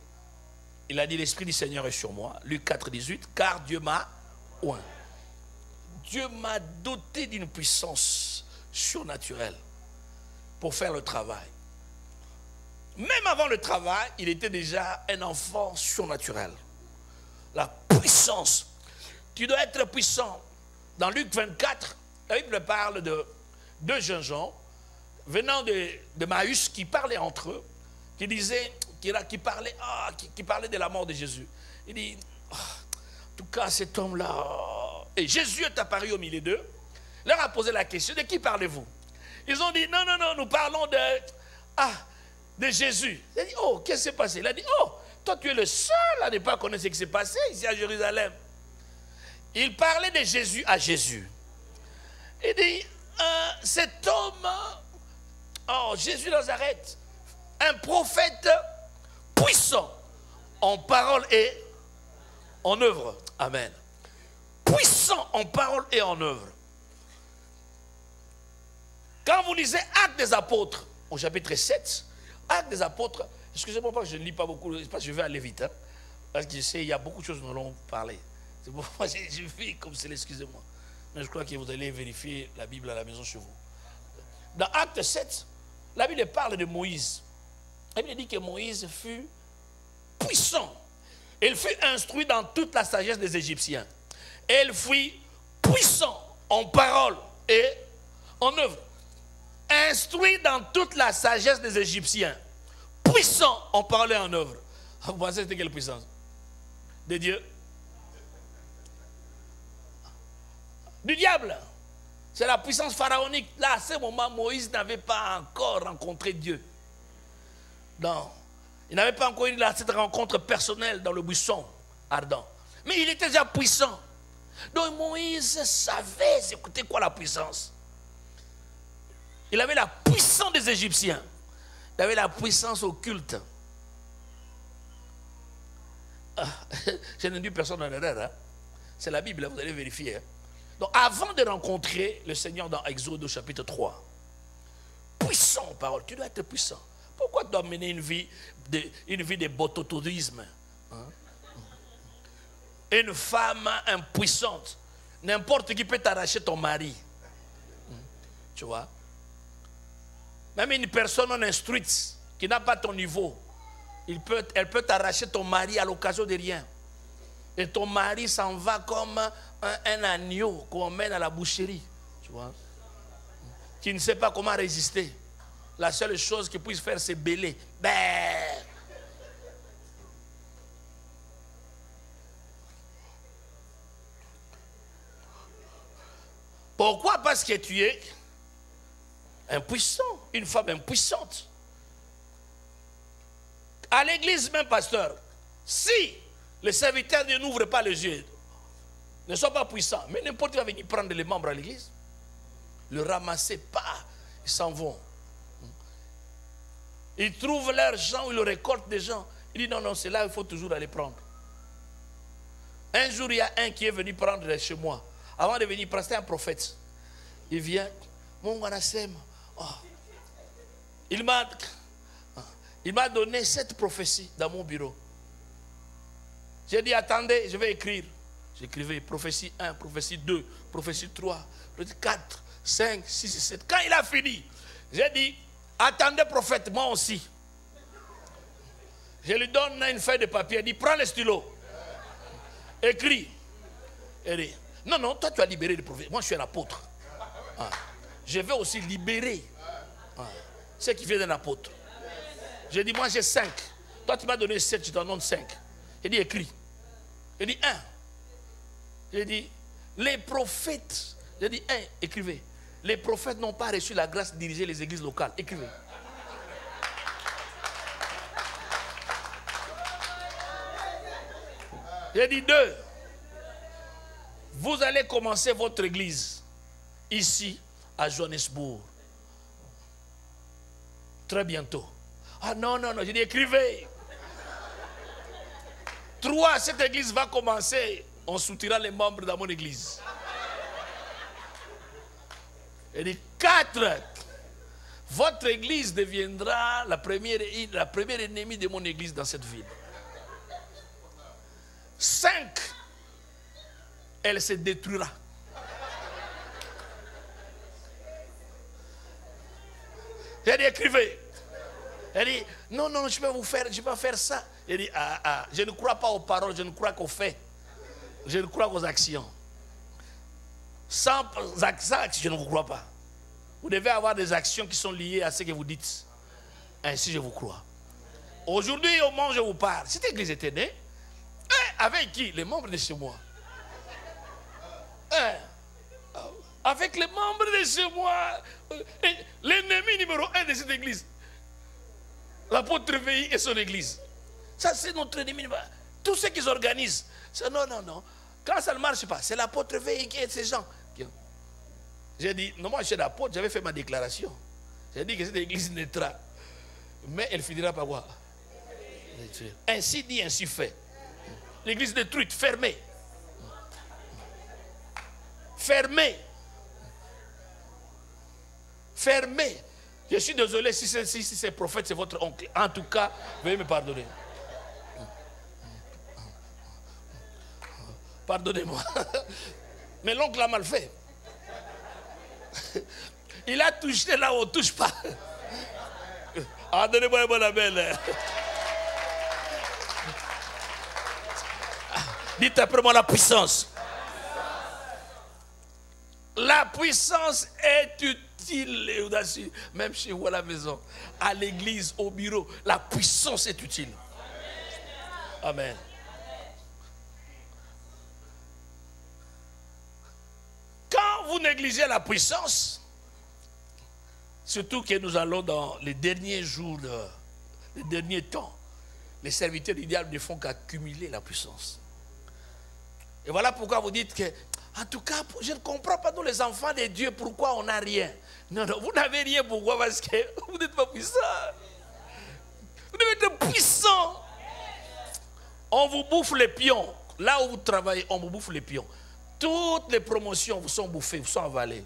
il a dit, l'Esprit du Seigneur est sur moi. Luc 4, 18, car Dieu m'a oint. Dieu m'a doté d'une puissance surnaturelle pour faire le travail. Même avant le travail, il était déjà un enfant surnaturel. La puissance. Tu dois être puissant. Dans Luc 24, la Bible parle de 2 jeunes gens venant de Maüs qui parlaient entre eux, qui disaient, qui parlaient de la mort de Jésus. Il dit, en tout cas, cet homme-là... Et Jésus est apparu au milieu d'eux, leur a posé la question, de qui parlez-vous? Ils ont dit, non, non, non, nous parlons de Jésus. Il a dit, oh, qu'est-ce qui s'est passé? Il a dit, oh, toi tu es le seul à ne pas connaître ce qui s'est passé ici à Jérusalem. Il parlait de Jésus à Jésus. Il dit, cet homme, Jésus de Nazareth, un prophète puissant en parole et en œuvre. Amen. puissant en parole et en œuvre. Quand vous lisez Actes des Apôtres, au chapitre 7, Actes des Apôtres, excusez-moi pas, je ne lis pas beaucoup, je vais aller vite, hein, parce que je sais, il y a beaucoup de choses dont nous allons parler. C'est pourquoi je fais comme c'est, excusez-moi. Mais je crois que vous allez vérifier la Bible à la maison chez vous. Dans Acte 7, la Bible parle de Moïse. La Bible dit que Moïse fut puissant. Il fut instruit dans toute la sagesse des Égyptiens. Et il fut puissant en parole et en œuvre. Instruit dans toute la sagesse des Égyptiens. Puissant en parole et en œuvre. Vous pensez que c'était quelle puissance? De Dieu? Du diable. C'est la puissance pharaonique. Là, à ce moment, Moïse n'avait pas encore rencontré Dieu. Non. Il n'avait pas encore eu cette rencontre personnelle dans le buisson ardent. Mais il était déjà puissant. Donc Moïse savait, écoutez quoi la puissance. Il avait la puissance des Égyptiens. Il avait la puissance occulte. Je ne dis personne en erreur. Hein? C'est la Bible, vous allez vérifier. Hein? Donc avant de rencontrer le Seigneur dans Exode au chapitre 3, puissant en parole, tu dois être puissant. Pourquoi tu dois mener une vie de bototourisme? Hein? Une femme impuissante, n'importe qui peut t'arracher ton mari. Tu vois? Même une personne non instruite, qui n'a pas ton niveau, elle peut t'arracher ton mari à l'occasion de rien. Et ton mari s'en va comme un agneau qu'on mène à la boucherie. Tu vois? Qui ne sait pas comment résister. La seule chose qu'il puisse faire, c'est bêler. Ben. Pourquoi? Parce que tu es impuissant, une femme impuissante. À l'église même, pasteur, si les serviteurs ne n'ouvrent pas les yeux, ne sont pas puissants, mais n'importe qui va venir prendre les membres à l'église, le ramasser, pas, ils s'en vont. Ils trouvent l'argent, ils le récoltent des gens. Il dit non, non, c'est là, il faut toujours aller prendre. Un jour, il y a un qui est venu prendre chez moi. Avant de venir prendre, c'était un prophète. Il vient, mon Wanasem, oh. Il m'a donné 7 prophéties dans mon bureau. J'ai dit, attendez, je vais écrire. J'écrivais prophétie 1, prophétie 2, prophétie 3, prophétie 4, 5, 6 et 7. Quand il a fini, j'ai dit, attendez prophète, moi aussi. Je lui donne une feuille de papier, il dit, prends le stylo. Écris. Il dit, non, non, toi tu as libéré le prophète. Moi je suis un apôtre. Ah. Je vais aussi libérer ceux qui viennent d'un apôtre. J'ai dit, moi j'ai 5. Toi tu m'as donné 7, je t'en donne 5. Il dit, écris. Il dit, 1. J'ai dit, les prophètes. J'ai dit, 1, écrivez. Les prophètes n'ont pas reçu la grâce de diriger les églises locales. Écrivez. J'ai dit, 2. Vous allez commencer votre église ici à Johannesburg. Très bientôt. Ah non, non, non, j'ai dit, écrivez. 3, cette église va commencer. On soutiendra les membres dans mon église. Et dit 4, votre église deviendra la première ennemie de mon église dans cette ville. 5, elle se détruira. J'ai dit, écrivez. Elle dit, non, non, je vais pas faire ça. Elle dit, je ne crois pas aux paroles, je ne crois qu'aux faits. Je ne crois qu'aux actions. Sans actions, je ne vous crois pas. Vous devez avoir des actions qui sont liées à ce que vous dites. Ainsi, je vous crois. Aujourd'hui, au moment où je vous parle, cette église était née. Avec qui? Les membres de chez moi. Avec les membres de chez moi. L'ennemi numéro 1 de cette église. L'apôtre Veille et son église. Ça, c'est notre ennemi. Tous ceux qui s'organisent. Non, non, non. Quand ça ne marche pas, c'est l'apôtre Veille qui est ces gens. J'ai dit, non, moi je suis l'apôtre, j'avais fait ma déclaration. J'ai dit que cette église naîtra. Mais elle finira par quoi? Ainsi dit, ainsi fait. L'église détruite, fermée. Fermez. Fermez. Je suis désolé si c'est prophète, c'est votre oncle. En tout cas, veuillez me pardonner. Pardonnez-moi. Mais l'oncle a mal fait. Il a touché là où on ne touche pas. Ah, donnez-moi un bon label. Dites après moi la puissance. La puissance est utile et audacieux. Même chez vous à la maison, à l'église, au bureau, la puissance est utile. Amen. Quand vous négligez la puissance, surtout que nous allons dans les derniers jours, les derniers temps, les serviteurs du diable ne font qu'accumuler la puissance. Et voilà pourquoi vous dites que, en tout cas, je ne comprends pas, nous les enfants de Dieu, pourquoi on n'a rien. Non, non, vous n'avez rien, pourquoi? Parce que vous n'êtes pas puissant. Vous devez être puissant. On vous bouffe les pions. Là où vous travaillez, on vous bouffe les pions. Toutes les promotions vous sont bouffées, vous sont avalées.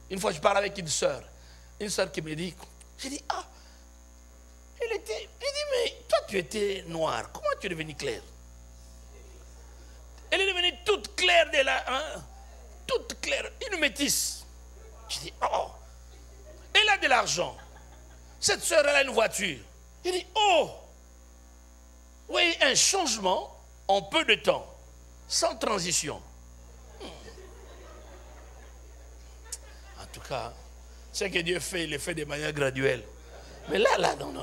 Une fois, je parle avec une sœur qui me dit, j'ai dit, ah, j'ai dit, mais toi tu étais noire, comment tu es devenue claire? Elle est devenue toute claire de là, hein? Toute claire, une métisse. Je dis, oh, elle a de l'argent. Cette sœur, elle a une voiture. Je dis, oh, oui, un changement en peu de temps, sans transition. En tout cas, ce que Dieu fait, il le fait de manière graduelle. Mais là, non,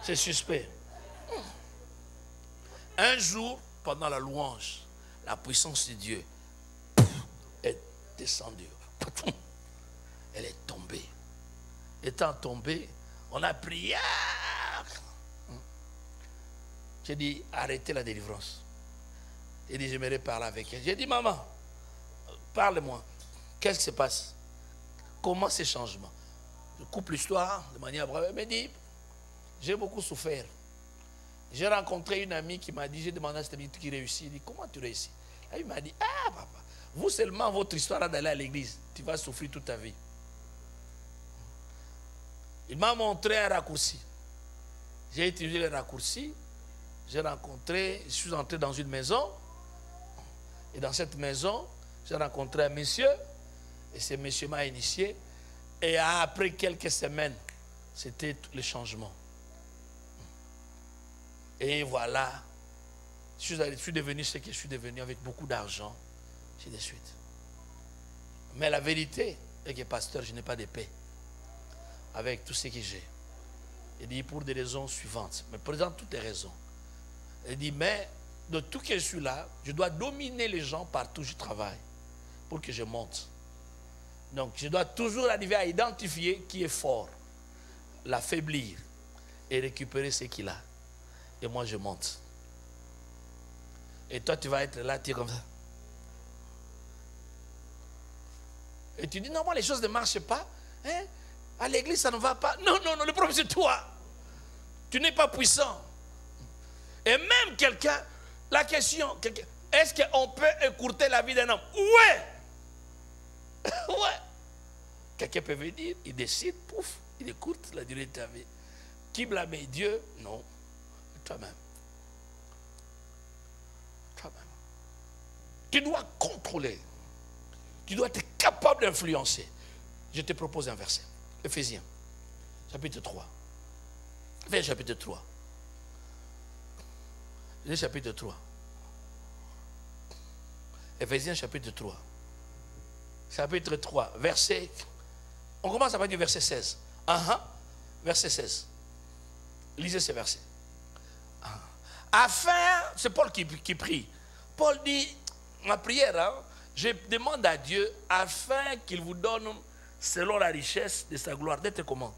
c'est suspect. Un jour, pendant la louange, la puissance de Dieu est descendue. Elle est tombée. Étant tombée, on a prié. J'ai dit, arrêtez la délivrance. J'ai dit, j'aimerais parler avec elle. J'ai dit, maman, parle-moi. Qu'est-ce qui se passe? Comment ces changements? Je coupe l'histoire de manière brève. Elle me dit, j'ai beaucoup souffert. J'ai rencontré une amie qui m'a dit, j'ai demandé à cette amie qui réussit. Il dit, comment tu réussis? Elle m'a dit, ah papa, vous seulement votre histoire d'aller à l'église, tu vas souffrir toute ta vie. Il m'a montré un raccourci. J'ai utilisé le raccourci. J'ai rencontré, je suis entré dans une maison. Et dans cette maison, j'ai rencontré un monsieur. Et ce monsieur m'a initié. Et après quelques semaines, c'était le changement. Et voilà, je suis devenu ce que je suis devenu avec beaucoup d'argent, ainsi de suite. Mais la vérité est que, pasteur, je n'ai pas de paix avec tout ce que j'ai. Il dit pour des raisons suivantes, mais présente toutes les raisons. Il dit, mais de tout que je suis là, je dois dominer les gens partout où je travaille pour que je monte. Donc, je dois toujours arriver à identifier qui est fort, l'affaiblir et récupérer ce qu'il a. Et moi, je monte. Et toi, tu vas être là, tu es comme ça. Et tu dis, non, moi, les choses ne marchent pas. Hein? À l'église, ça ne va pas. Non, le problème, c'est toi. Tu n'es pas puissant. Et même quelqu'un, la question, est-ce qu'on peut écourter la vie d'un homme? Ouais. Ouais. Quelqu'un peut venir, il décide, pouf, il écoute la durée de ta vie. Qui blâmer Dieu? Non. Toi-même. Toi-même. Tu dois contrôler. Tu dois être capable d'influencer. Je te propose un verset. Éphésiens, chapitre 3. Vers chapitre 3. Le chapitre 3. Éphésiens, chapitre 3. Chapitre 3, verset. On commence à partir du verset 16. Verset 16. Lisez ce verset. Afin, c'est Paul qui prie. Paul dit, ma prière, hein, je demande à Dieu afin qu'il vous donne, selon la richesse de sa gloire, d'être comment?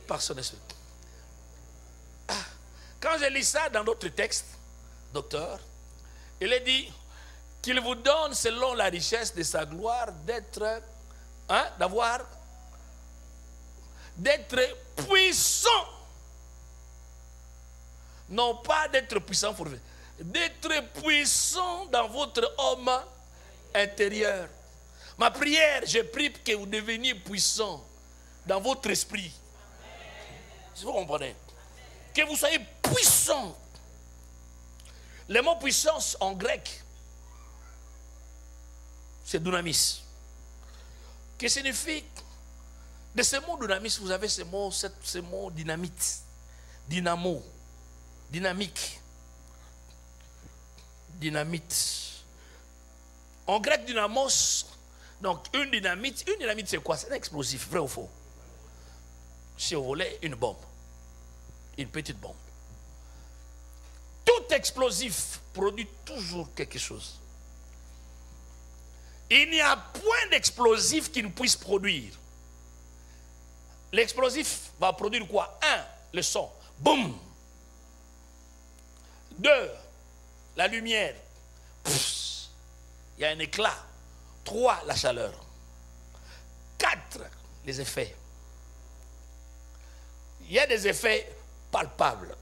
Par son esprit. Quand je lis ça dans d'autres textes, docteur, il est dit qu'il vous donne selon la richesse de sa gloire d'être, d'être puissant. Non pas d'être puissant pour... d'être puissant dans votre homme intérieur. Ma prière, je prie que vous deveniez puissant dans votre esprit. Si vous comprenez. Que vous soyez puissant. Le mot puissance en grec, c'est dunamis. Que signifie, de ce mot dunamis, vous avez ce mot dynamite, dynamo, dynamique, dynamite. En grec, dynamos, donc une dynamite c'est quoi? C'est un explosif, vrai ou faux? Si vous voulez, une bombe, une petite bombe. Tout explosif produit toujours quelque chose. Il n'y a point d'explosif qui ne puisse produire. L'explosif va produire quoi? 1, le son. Boum. 2, la lumière. Pff, il y a un éclat. 3, la chaleur. 4, les effets. Il y a des effets palpables.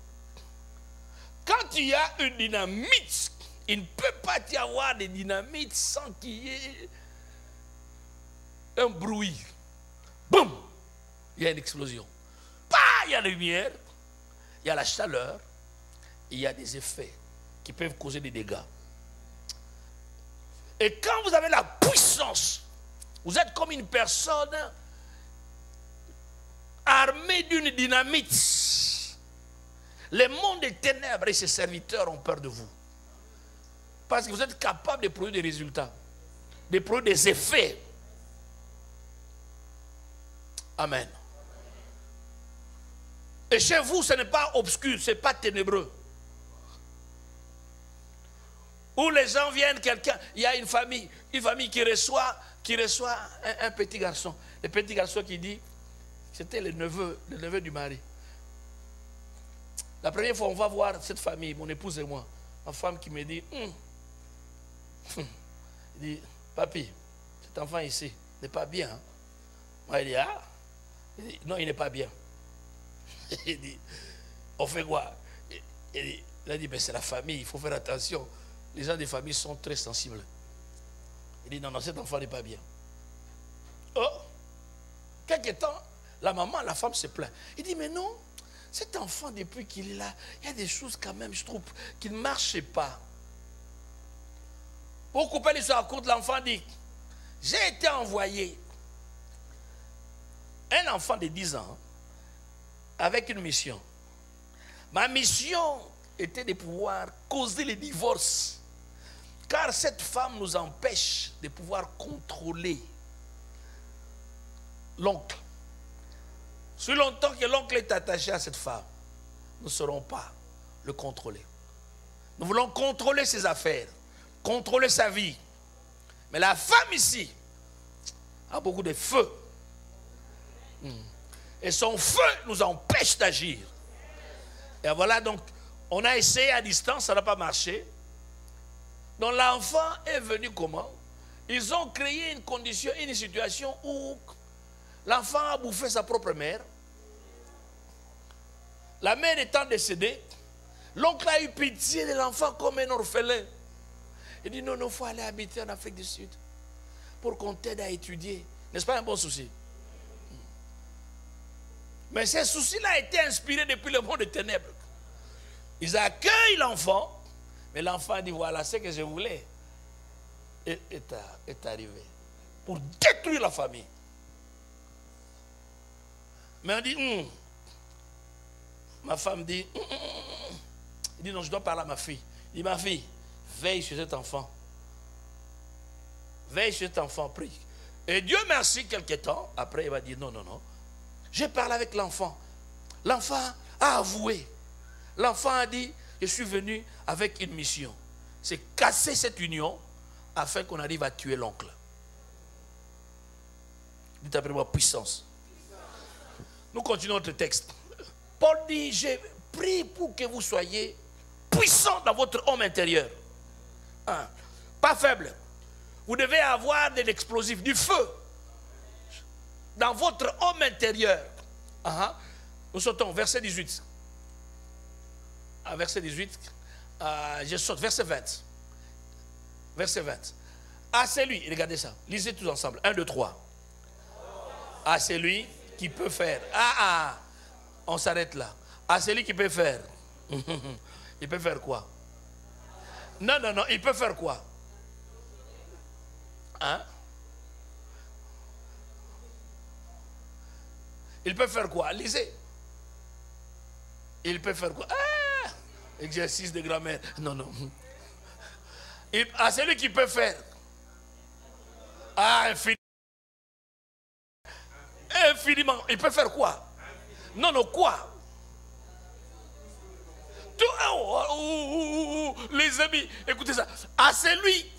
Quand il y a une dynamite, il ne peut pas y avoir de dynamite sans qu'il y ait un bruit. Boum! Il y a une explosion. Bah, il y a la lumière, il y a la chaleur, il y a des effets qui peuvent causer des dégâts. Et quand vous avez la puissance, vous êtes comme une personne armée d'une dynamite. Le monde des ténèbres et ses serviteurs ont peur de vous. Parce que vous êtes capable de produire des résultats, de produire des effets. Amen. Et chez vous, ce n'est pas obscur, ce n'est pas ténébreux. Où les gens viennent, il y a une famille qui reçoit un petit garçon. Le petit garçon qui dit, c'était le neveu du mari. La première fois, on va voir cette famille, mon épouse et moi. Ma femme qui me dit, il dit, papi, cet enfant ici n'est pas bien. Hein? Moi, il dit, ah. Il dit, non, il n'est pas bien. Il dit, on fait quoi? Il a dit, ben, c'est la famille, il faut faire attention. Les gens des familles sont très sensibles. Il dit, non, non, cet enfant n'est pas bien. Oh, quelque temps, la maman, la femme se plaint. Il dit, mais non, cet enfant, depuis qu'il est là, il y a des choses quand même, je trouve, qui ne marchent pas. Pour couper l'histoire courte, l'enfant dit, j'ai été envoyé, un enfant de 10 ans, avec une mission. Ma mission était de pouvoir causer le divorce. Car cette femme nous empêche de pouvoir contrôler l'oncle. Si longtemps que l'oncle est attaché à cette femme, nous ne saurons pas le contrôler. Nous voulons contrôler ses affaires, contrôler sa vie. Mais la femme ici a beaucoup de feu. Et son feu nous empêche d'agir. Et voilà, donc, on a essayé à distance, ça n'a pas marché. Donc l'enfant est venu comment? Ils ont créé une condition, une situation où l'enfant a bouffé sa propre mère. La mère étant décédée, l'oncle a eu pitié de l'enfant comme un orphelin. Il dit, non, il faut aller habiter en Afrique du Sud pour qu'on t'aide à étudier. N'est-ce pas un bon souci? Mais ce souci-là a été inspiré depuis le monde des ténèbres. Ils accueillent l'enfant, mais l'enfant a dit, voilà, ce que je voulais est arrivé. Pour détruire la famille. Mais on dit, ma femme dit, il dit, non, je dois parler à ma fille. Il dit, ma fille, veille sur cet enfant. Veille sur cet enfant, prie. Et Dieu merci, quelque temps, après il va dire, non, non, non. J'ai parlé avec l'enfant. L'enfant a avoué. L'enfant a dit, je suis venu avec une mission. C'est casser cette union afin qu'on arrive à tuer l'oncle. Dites après moi, puissance. Nous continuons notre texte. Paul dit, je prie pour que vous soyez puissants dans votre homme intérieur. Pas faible. Vous devez avoir de l'explosif, du feu dans votre homme intérieur. Nous sautons, verset 18. Verset 18. Je saute, verset 20. Verset 20. À celui, regardez ça, lisez tous ensemble. 1, 2, 3. À celui qui peut faire. On s'arrête là. À celui qui peut faire. Il peut faire quoi? Non, il peut faire quoi? Hein? Il peut faire quoi? Lisez. Il peut faire quoi? Exercice de grammaire. Non. À celui qui peut faire. Infiniment. Il peut faire quoi? Non, quoi? Les amis, écoutez ça. À celui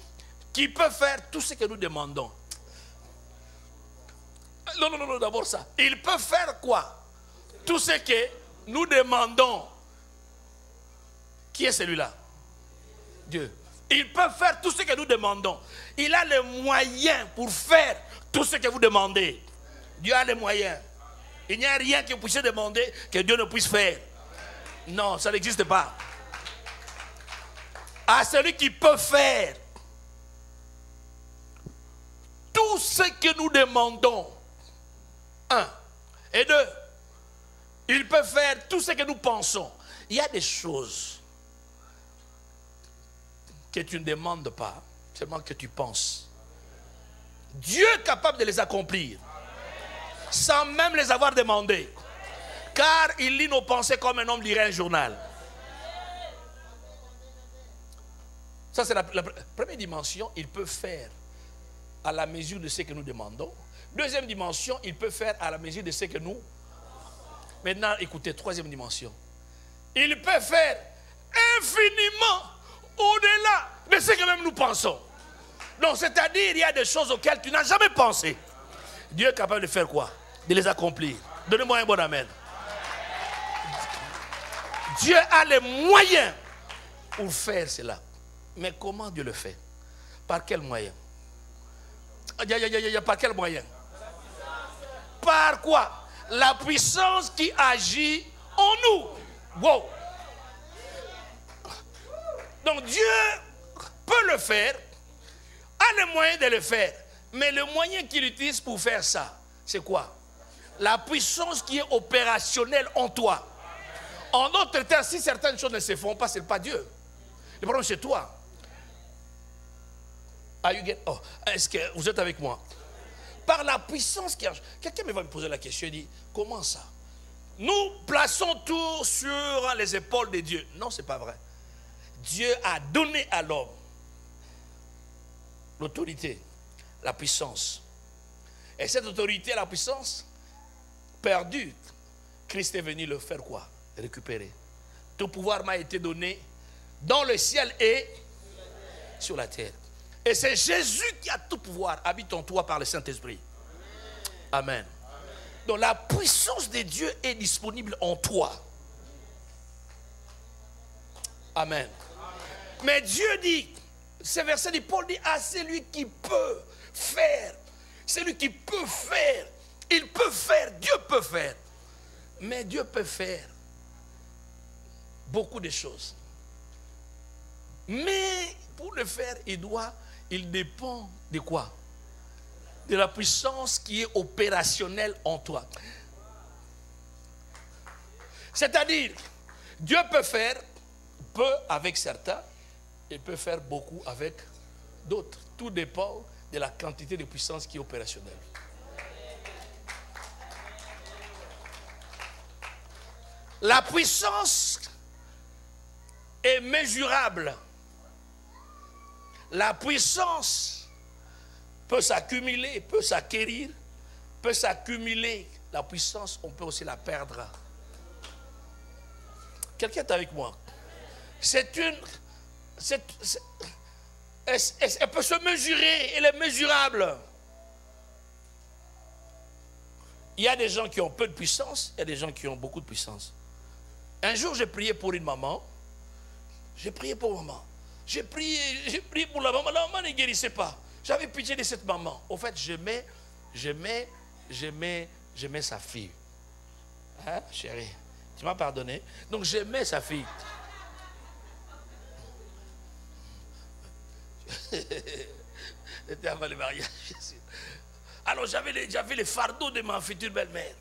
qui peut faire tout ce que nous demandons. Non, d'abord ça. Il peut faire quoi? Tout ce que nous demandons. Qui est celui-là? Dieu. Il peut faire tout ce que nous demandons. Il a les moyens pour faire tout ce que vous demandez. Dieu a les moyens. Il n'y a rien que vous puissiez demander que Dieu ne puisse faire. Non, ça n'existe pas. À celui qui peut faire tout ce que nous demandons. 1. Et 2. Il peut faire tout ce que nous pensons. Il y a des choses que tu ne demandes pas, seulement que tu penses. Dieu est capable de les accomplir sans même les avoir demandés. Car il lit nos pensées comme un homme lirait un journal. Ça, c'est la première dimension. Il peut faire à la mesure de ce que nous demandons. Deuxième dimension, il peut faire à la mesure de ce que nous. Maintenant, écoutez, troisième dimension. Il peut faire infiniment au-delà de ce que même nous pensons. Donc, c'est-à-dire, il y a des choses auxquelles tu n'as jamais pensé. Dieu est capable de faire quoi? De les accomplir. Donnez-moi un bon amen. Dieu a les moyens pour faire cela. Mais comment Dieu le fait? Par quel moyen? Par quel moyen? Par quoi? La puissance qui agit en nous. Wow. Donc Dieu peut le faire, a les moyens de le faire. Mais le moyen qu'il utilise pour faire ça, c'est quoi? La puissance qui est opérationnelle en toi. En d'autres termes, si certaines choses ne se font pas, ce n'est pas Dieu. Le problème, c'est toi. Est-ce que vous êtes avec moi? Par la puissance qui agit. Quelqu'un va me poser la question, il dit, comment ça? Nous plaçons tout sur les épaules de Dieu. Non, ce n'est pas vrai. Dieu a donné à l'homme l'autorité, la puissance. Et cette autorité, la puissance, perdue, Christ est venu le faire quoi? Récupérer. Tout pouvoir m'a été donné dans le ciel et sur la terre. Et c'est Jésus qui a tout pouvoir, habite en toi par le Saint-Esprit. Amen. Donc la puissance de Dieu est disponible en toi. Amen. Mais Dieu dit, ce verset dit, Paul dit, à celui qui peut faire, celui qui peut faire, il peut faire, Dieu peut faire. Mais Dieu peut faire beaucoup de choses. Mais pour le faire, il dépend de quoi? De la puissance qui est opérationnelle en toi. C'est-à-dire, Dieu peut faire peu avec certains, il peut faire beaucoup avec d'autres. Tout dépend de la quantité de puissance qui est opérationnelle. La puissance est mesurable. La puissance peut s'accumuler, peut s'acquérir, peut s'accumuler. La puissance, on peut aussi la perdre. Quelqu'un est avec moi? Elle peut se mesurer, elle est mesurable. Il y a des gens qui ont peu de puissance, il y a des gens qui ont beaucoup de puissance. Un jour, j'ai prié pour une maman. J'ai prié pour maman. J'ai prié pour la maman. La maman ne guérissait pas. J'avais pitié de cette maman. Au fait, j'aimais sa fille. Hein, chérie? Tu m'as pardonné? Donc, j'aimais sa fille. C'était avant le mariage. Alors j'avais les fardeaux de ma future belle-mère.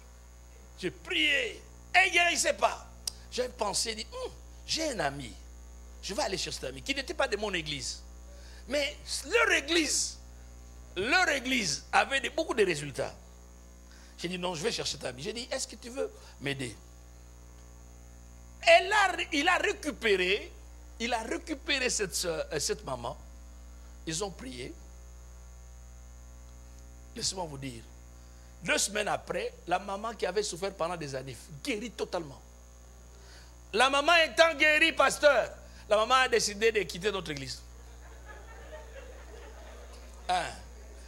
J'ai prié. Et il ne guérissait pas. J'ai pensé, dit, j'ai un ami. Je vais aller chez cet ami qui n'était pas de mon église. Mais leur église avait beaucoup de résultats. J'ai dit non, je vais chercher cet ami. J'ai dit, est-ce que tu veux m'aider? Il a récupéré cette maman. Ils ont prié. Laissez-moi vous dire. 2 semaines après, la maman qui avait souffert pendant des années, guérie totalement. La maman étant guérie, pasteur, la maman a décidé de quitter notre église. La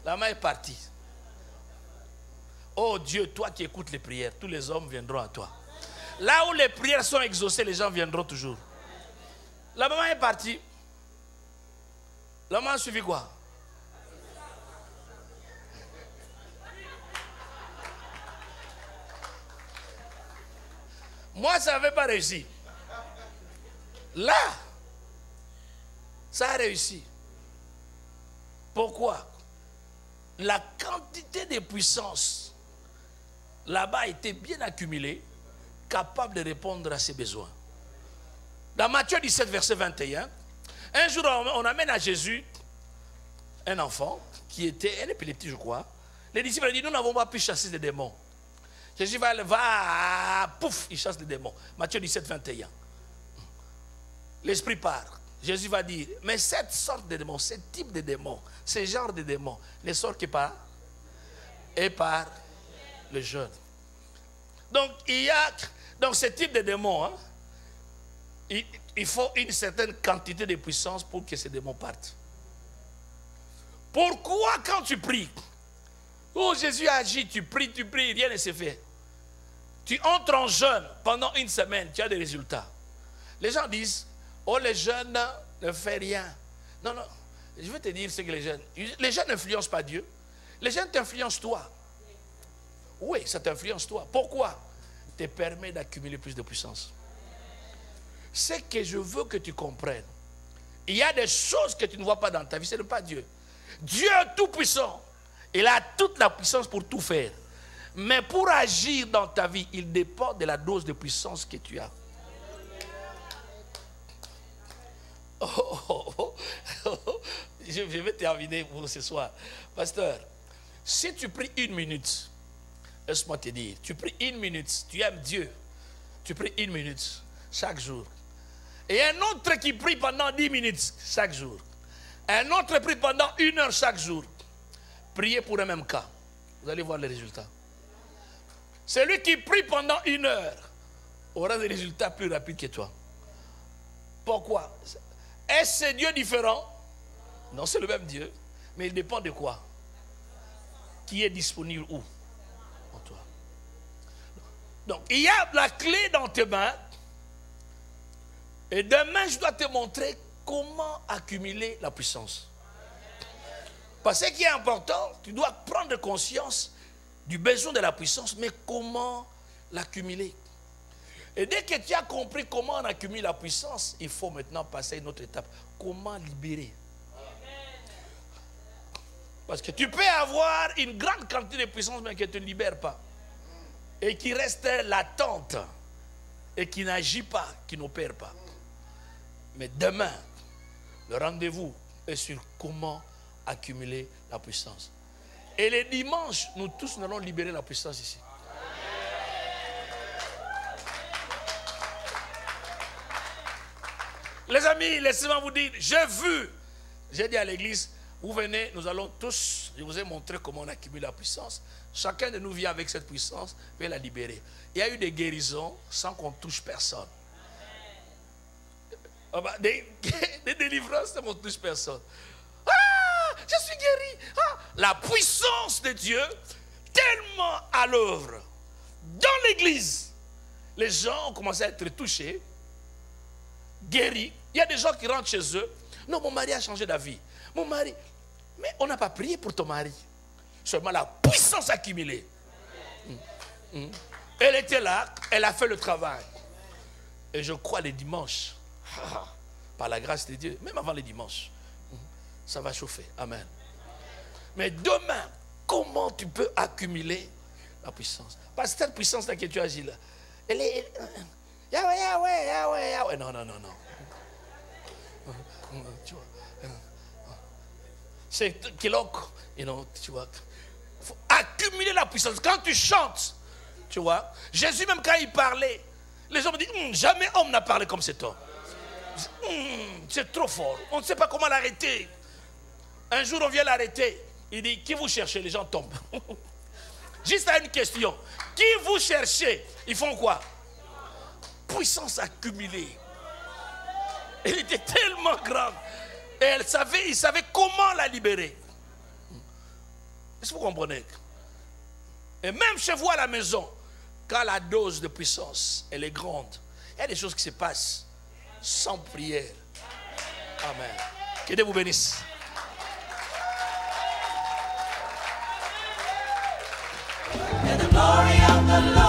maman est partie. Oh Dieu, toi qui écoutes les prières, tous les hommes viendront à toi. Là où les prières sont exaucées, les gens viendront toujours. La maman est partie. La maman a suivi quoi? Moi, ça n'avait pas réussi. Là, ça a réussi. Pourquoi? La quantité de puissance là-bas était bien accumulée, capable de répondre à ses besoins. Dans Matthieu 17, verset 21, un jour, on amène à Jésus un enfant qui était un épileptique, je crois. Les disciples ont dit, nous n'avons pas pu chasser des démons. Jésus va, pouf, il chasse les démons. Matthieu 17, 21. L'esprit part. Jésus va dire, mais cette sorte de démons, ce type de démons, ce genre de démons, ne sort que par le jeûne. Donc, donc ce type de démons, hein, il faut une certaine quantité de puissance pour que ces démons partent. Pourquoi quand tu pries, oh Jésus agit, tu pries, rien ne se fait. Tu entres en jeûne pendant 1 semaine, tu as des résultats. Les gens disent, oh les jeunes ne font rien. Non, non, je vais te dire ce que les jeunes n'influencent pas Dieu. Les jeunes t'influencent toi. Oui, ça t'influence toi. Pourquoi? Te permet d'accumuler plus de puissance. Ce que je veux que tu comprennes, il y a des choses que tu ne vois pas dans ta vie, ce n'est pas Dieu. Dieu est tout puissant. Il a toute la puissance pour tout faire. Mais pour agir dans ta vie, il dépend de la dose de puissance que tu as. Je vais terminer pour ce soir. Pasteur, si tu pries 1 minute, laisse-moi te dire, tu pries 1 minute, tu aimes Dieu, tu pries 1 minute chaque jour. Et un autre qui prie pendant 10 minutes chaque jour. Un autre prie pendant 1 heure chaque jour. Priez pour un même cas. Vous allez voir les résultats. Celui qui prie pendant 1 heure aura des résultats plus rapides que toi. Pourquoi? Est-ce que Dieu différent? Non, c'est le même Dieu. Mais il dépend de quoi? Qui est disponible où? En toi. Donc, il y a la clé dans tes mains. Et demain, je dois te montrer comment accumuler la puissance. Parce que ce qui est important, tu dois prendre conscience du besoin de la puissance, mais comment l'accumuler. Et dès que tu as compris comment on accumule la puissance, il faut maintenant passer à une autre étape. Comment libérer? Parce que tu peux avoir une grande quantité de puissance, mais qui ne te libère pas. Et qui reste latente. Et qui n'agit pas, qui n'opère pas. Mais demain, le rendez-vous est sur comment accumuler la puissance. Et les dimanches, nous tous nous allons libérer la puissance ici. Les amis, laissez-moi vous dire, j'ai dit à l'église, vous venez, nous allons tous, je vous ai montré comment on accumule la puissance. Chacun de nous vient avec cette puissance, et la libérer. Il y a eu des guérisons sans qu'on touche personne. Des délivrances, on ne touche personne. Ah, je suis guéri. Ah, la puissance de Dieu, tellement à l'œuvre. Dans l'église, les gens ont commencé à être touchés, guéris. Il y a des gens qui rentrent chez eux. Non, mon mari a changé d'avis. Mon mari, mais on n'a pas prié pour ton mari. Seulement la puissance accumulée. Elle était là, elle a fait le travail. Et je crois les dimanches, par la grâce de Dieu, même avant les dimanches, ça va chauffer. Amen. Mais demain, comment tu peux accumuler la puissance? Parce que cette puissance-là que tu agis là, elle est... Yahweh. Non. Tu vois. C'est kilok, tu vois. Il faut accumuler la puissance. Quand tu chantes, tu vois, Jésus même quand il parlait, les hommes disent, jamais homme n'a parlé comme cet homme. C'est trop fort. On ne sait pas comment l'arrêter. Un jour, on vient l'arrêter. Il dit, qui vous cherchez? Les gens tombent. Juste à une question. Qui vous cherchez? Ils font quoi? Puissance accumulée. Elle était tellement grande. Et il savait comment la libérer. Est-ce que vous comprenez? Et même chez vous à la maison, quand la dose de puissance, elle est grande, il y a des choses qui se passent sans prière. Amen. Que Dieu vous bénisse. And the glory of the Lord.